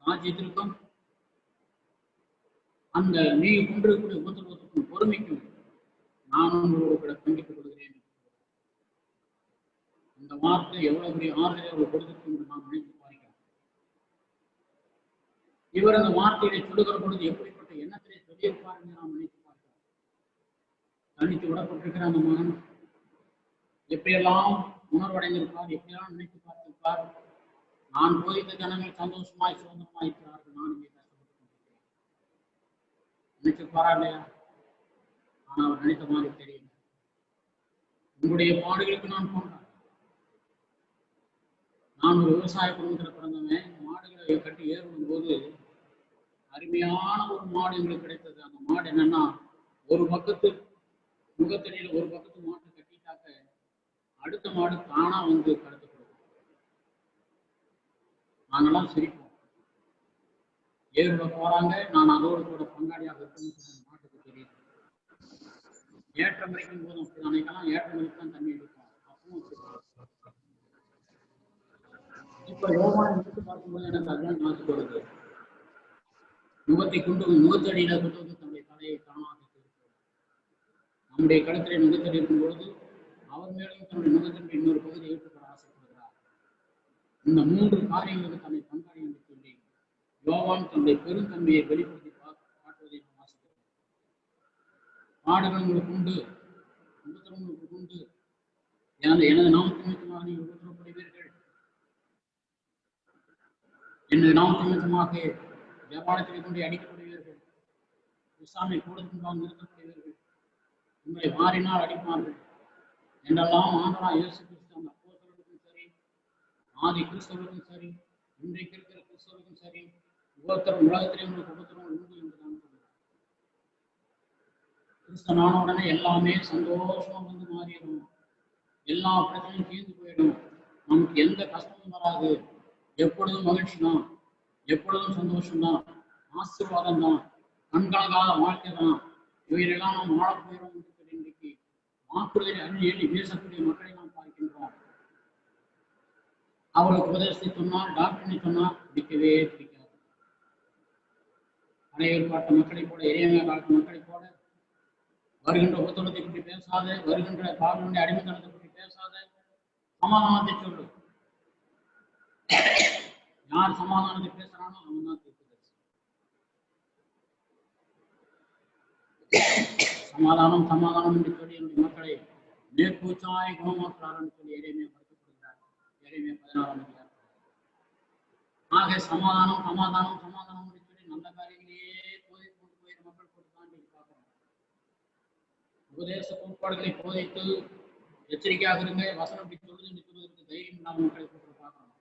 ராஜ்யத்திற்கும் அந்த நீ கொண்டிருக்கக்கூடிய உபத்திரவத்திற்கும் பொறுமைக்கும் நான் உங்களோடு கூட பங்கிட்டுக் கொள்கிறேன். இந்த வார்த்தை எவ்வளவு பெரிய ஆறுதலை அவர்கள் கொடுத்திருக்கு என்று நாம் நினைத்து பார்க்கிறோம். இவர் அந்த வார்த்தையை சொல்லுகிற பொழுது எப்படிப்பட்ட எண்ணத்திலே சொல்லியிருப்பார் என்று நாம் நினைத்து பார்க்கிறோம். தனித்து விடப்பட்டிருக்கிற அந்த மகன் எப்படியெல்லாம் உணர்வடைந்திருப்பார், எப்படியெல்லாம் நினைத்து பார்த்திருப்பார். நான் போதித்த ஜனங்கள் சந்தோஷமாய் சுதந்திரமாய் இருக்கிறார்கள், நான் இங்கே கஷ்டப்பட்டு கொண்டிருக்கிறேன். நினைச்சிருப்பாரா இல்லையா? ஆனா அவர் நினைத்த மாதிரி தெரியல. உங்களுடைய பாடுகளுக்கு நான் போன்றேன். நான் ஒரு விவசாய குடும்பத்தில் பிறந்தவன். மாடுகளை கட்டி ஏறும் போது அருமையான ஒரு மாடு எங்களுக்கு கிடைத்தது. அந்த மாடு என்னன்னா, ஒரு பக்கத்து முகத்தடியில ஒரு பக்கத்து மாட்டை கட்டிட்டாக்க அடுத்த மாடு தானா வந்து கடத்து கொடுக்கும். நாங்கெல்லாம் சிரிப்போம். ஏறுல போறாங்க, நான் அதோடு கூட பங்காளியாக இருக்கணும்னு மாட்டுக்கு தெரியுது. ஏற்றம் வரைக்கும் போதும் அப்படி அன்னைக்கெல்லாம் ஏற்றம் வரைக்கும் தான் தண்ணி எடுக்கும். அப்பவும் இப்ப யோகானை எடுத்து பார்க்கும்போது எனக்கு அதுதான் ஞாபகம் வருது. முகத்தடியில கொண்டு வந்து தன்னுடைய தலையை காணாது நம்முடைய கழுத்திலே நுகத்தடி இருக்கும் பொழுது அவர் மேலும் தன்னுடைய நுகத்தினுடைய இன்னொரு பகுதியை ஏற்றுக்கொள்ள ஆசைப்படுகிறார். இந்த 3 காரியங்களுக்கு தன்னை பங்காளி என்று சொல்லி யோவான் தன்னுடைய பெருந்தன்மையை வெளிப்படுத்தி காட்டுவதை நாம் ஆசைப்படுகிறோம். பாடுகள் உங்களுக்கு உண்டு, உபத்திரம் உங்களுக்கு உண்டு. எனது நாமத்தின் நிமித்தமாக நீங்கள் உபத்திரப்படுவீர்கள். எனது நாமத்தின் நிமித்தமாக வியாபாரத்தை கொண்டு அடிக்கப்படுவீர்கள். விசாரணை கூடத்தின்பால் நிறுத்தப்படுவீர்கள். உங்களை மாறினால் அடிப்பார்கள் என்றெல்லாம் ஆண்டவராகிய இயேசு கிறிஸ்து அந்த அப்போஸ்தலர்களுக்கும் சரி, ஆதி கிறிஸ்தவர்களுக்கும் சரி, இன்றைக்கு இருக்கிற கிறிஸ்தவர்களுக்கும் சரி, உபத்திரம் உலகத்திலே உங்களுக்கு உபத்திரம் உண்டு என்று நான் சொல்கிறேன். கிறிஸ்தவனான உடனே எல்லாமே சந்தோஷமா வந்து மாறிடும். எல்லா பிரச்சனையும் தீர்ந்து போயிடும். நமக்கு எந்த கஷ்டமும் வராது. எப்பொழுதும் மகிழ்ச்சி தான், எப்பொழுதும் சந்தோஷம்தான், ஆசீர்வாதம் தான், கண்கலங்காத வாழ்க்கை தான். இவையெல்லாம் நாம் வாழப் போகிறோம் என்று சொல்லி இன்றைக்கு வாக்குறுதியை அள்ளி வீசக்கூடிய மக்களை நாம் பார்க்கின்றோம். அவர்களுக்கு உபதேசத்தை சொன்னால், டாக்டரை சொன்னால் பிடிக்கவே பிடிக்காது. பழைய ஏற்பாட்டு மக்களை போல, இறைமையா காலத்து மக்களை போல வருகின்ற உபத்திரத்தை பற்றி பேசாத, வருகின்ற பாவனுடைய அடிமைத்தனத்தை பற்றி பேசாத, சமாதானத்தை சொல்லு. யார் சமாதானத்தை பேசுறானோ அவன் தான் தீர்க்கதரிசி. சமாதானம் சமாதானம் என்று சொல்லி என்னுடைய மக்களை மேற்பூச்சாய் குணமாக்குறார் என்று சொல்லி இறைமையை படுத்தப்படுகிறார். இறைமையை 16ஆம் அதிகாரம். ஆக சமாதானம் சமாதானம் சமாதானம் என்று சொல்லி நல்ல காரியங்களையே போதித்து கொண்டு போயிற மக்கள் போட்டு தாண்டி பார்க்கிறோம். உபதேச கோட்பாடுகளை போதித்து எச்சரிக்கையாக இருங்க, வசனம் அப்படி சொல்லுது என்று சொல்வதற்கு தைரியம் இல்லாத மக்களை போட்டு பார்க்கிறோம்.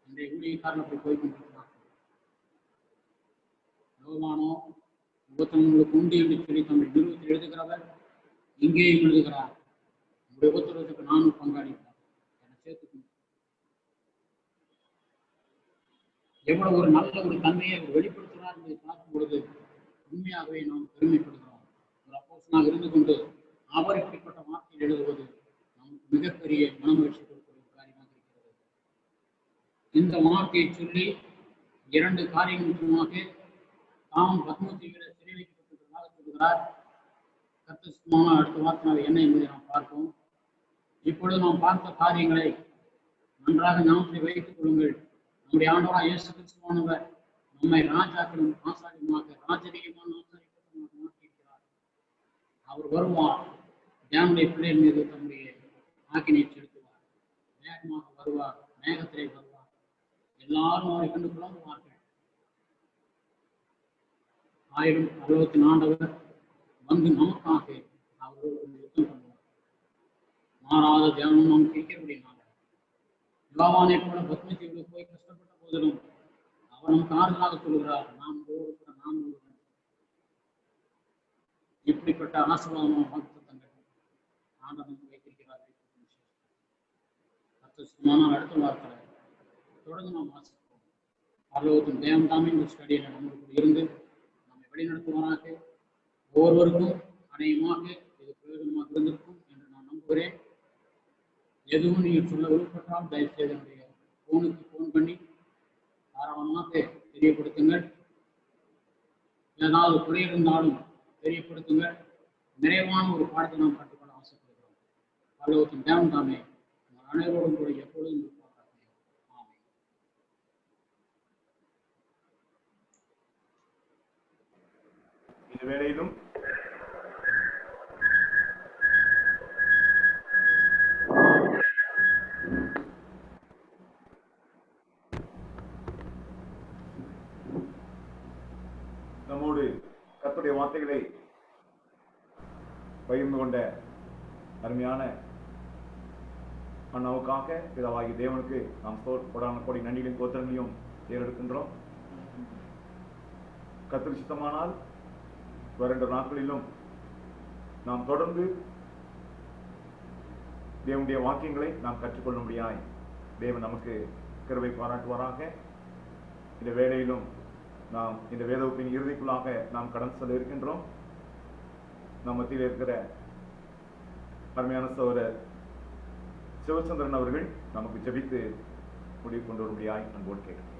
இன்றைய ஊழியக்காரன் அப்படி போய்கொண்டிருக்கிறார். யோவானோ உபத்திரங்களுக்கு உண்டு என்று சொல்லி தம்முடைய நிறுவத்தில் எழுதுகிறவர் இங்கேயும் எழுதுகிறார். உங்களுடைய உபத்திரத்துக்கு நானும் பங்காளிப்பார் என சேர்த்துக்கொண்டு எவ்வளவு ஒரு நல்ல ஒரு தன்மையை வெளிப்படுத்துகிறார் என்பதை பார்க்கும் பொழுது உண்மையாகவே நாம் பெருமைப்படுகிறோம். ஒரு அப்போஸ்தலனாக இருந்து கொண்டு அவர் இப்படிப்பட்ட வார்த்தையில் எழுதுவது நமக்கு மிகப்பெரிய மனமகிழ்ச்சி கொடுக்கிற ஒரு காரியமாக இருக்கிறது. இந்த வார்த்தையை சொல்லி 2 காரியங்கள் முக்கியமாக தாம் பத்மதீவிர சிறை வைக்கப்பட்டிருக்கிறதாக சொல்கிறார். கர்த்தர் அடுத்த வார்த்தை என்ன என்பதை நாம் பார்ப்போம். இப்பொழுது நாம் பார்த்த காரியங்களை நன்றாக ஞாபகத்தை வைத்துக் கொள்ளுங்கள். நம்முடைய ஆண்டவராகிய இயேசு கிறிஸ்துவானவர் நம்மை ராஜாக்களும் ஆசாரியமாக ராஜரீகமான ஆசாரியமாக மாற்றியிருக்கிறார். அவர் வருவார், தேவனுடைய பிள்ளைகள் மீது தம்முடைய ஆக்கினை செலுத்துவார். வேகமாக வருவார், மேகத்திலே வருவார். எல்லாரும் அவரை கண்டு புலம்புவார்கள். 1000 பருவத்தின் ஆண்டவர் வந்து நமக்காக அவரோடு யுத்தம் பண்ணுவார். மாறாத தியானம் நாம் கேட்கிறபடினால யோவானை போல பத்மதீவுக்கு போய் கஷ்டப்பட்ட போதிலும் அவர் நமக்கு ஆறுதலாக சொல்கிறார், நாம் கூட நாம் இப்படிப்பட்ட ஆசீர்வாதமான வாக்குத்தத்தங்கள் ஆண்டவர் நமக்கு வைத்திருக்கிறார். அடுத்த வார்த்தை தொடர்ந்து நாம் வாசிப்போம். பரலோகத்தின் தேவன் தாமே இந்த ஸ்டடியில் நம்மளுக்கு இருந்து வழிநடத்துவாராக. ஒவ்வொருவருக்கும் அநேகமாக இது பிரயோஜனமாக இருந்திருக்கும் என்று நான் நம்புகிறேன். எதுவும் நீங்கள் சொல்ல விருப்பப்பட்டால் தயவுசெய்து என்னுடைய போனுக்கு போன் பண்ணி தாராளமாக தெரியப்படுத்துங்கள். ஏதாவது குறை இருந்தாலும் தெரியப்படுத்துங்கள். நிறைவான ஒரு பாடத்தை நாம் கற்றுக்கொள்ள ஆசைப்படுகிறோம். பரலோகத்தின் தேவன் தாமே அனைவரோடும் கூட எப்பொழுதும் இருப்பார்கள். ஆமென். இந்த வேளையிலும் நம்மோடு கர்த்தருடைய வார்த்தைகளை பகிர்ந்து கொண்ட அருமையான அண்ணாவுக்காக பிதாவாகி தேவனுக்கு நாம் கோடான கோடி நன்றிகளையும் கோத்திரங்களையும் ஏறெடுக்கின்றோம். கர்த்தர் சித்தமானால் வருகின்ற நாட்களிலும் நாம் தொடர்ந்து தேவனுடைய வாக்கியங்களை நாம் கற்றுக்கொள்ளும்படியாய் தேவன் நமக்கு கிருபை பாராட்டுவாராக. இந்த வேளையிலும் நாம் இந்த வேத வகுப்பின் இறுதிக்குள்ளாக நாம் கடந்து செல்ல இருக்கின்றோம். நம் மத்தியில் இருக்கிற அருமையான சகோதரர் சிவச்சந்திரன் அவர்கள் நமக்கு ஜெபித்து முடிவு கொண்டு வரும்படியாய் அன்போடு கேட்கிறேன்.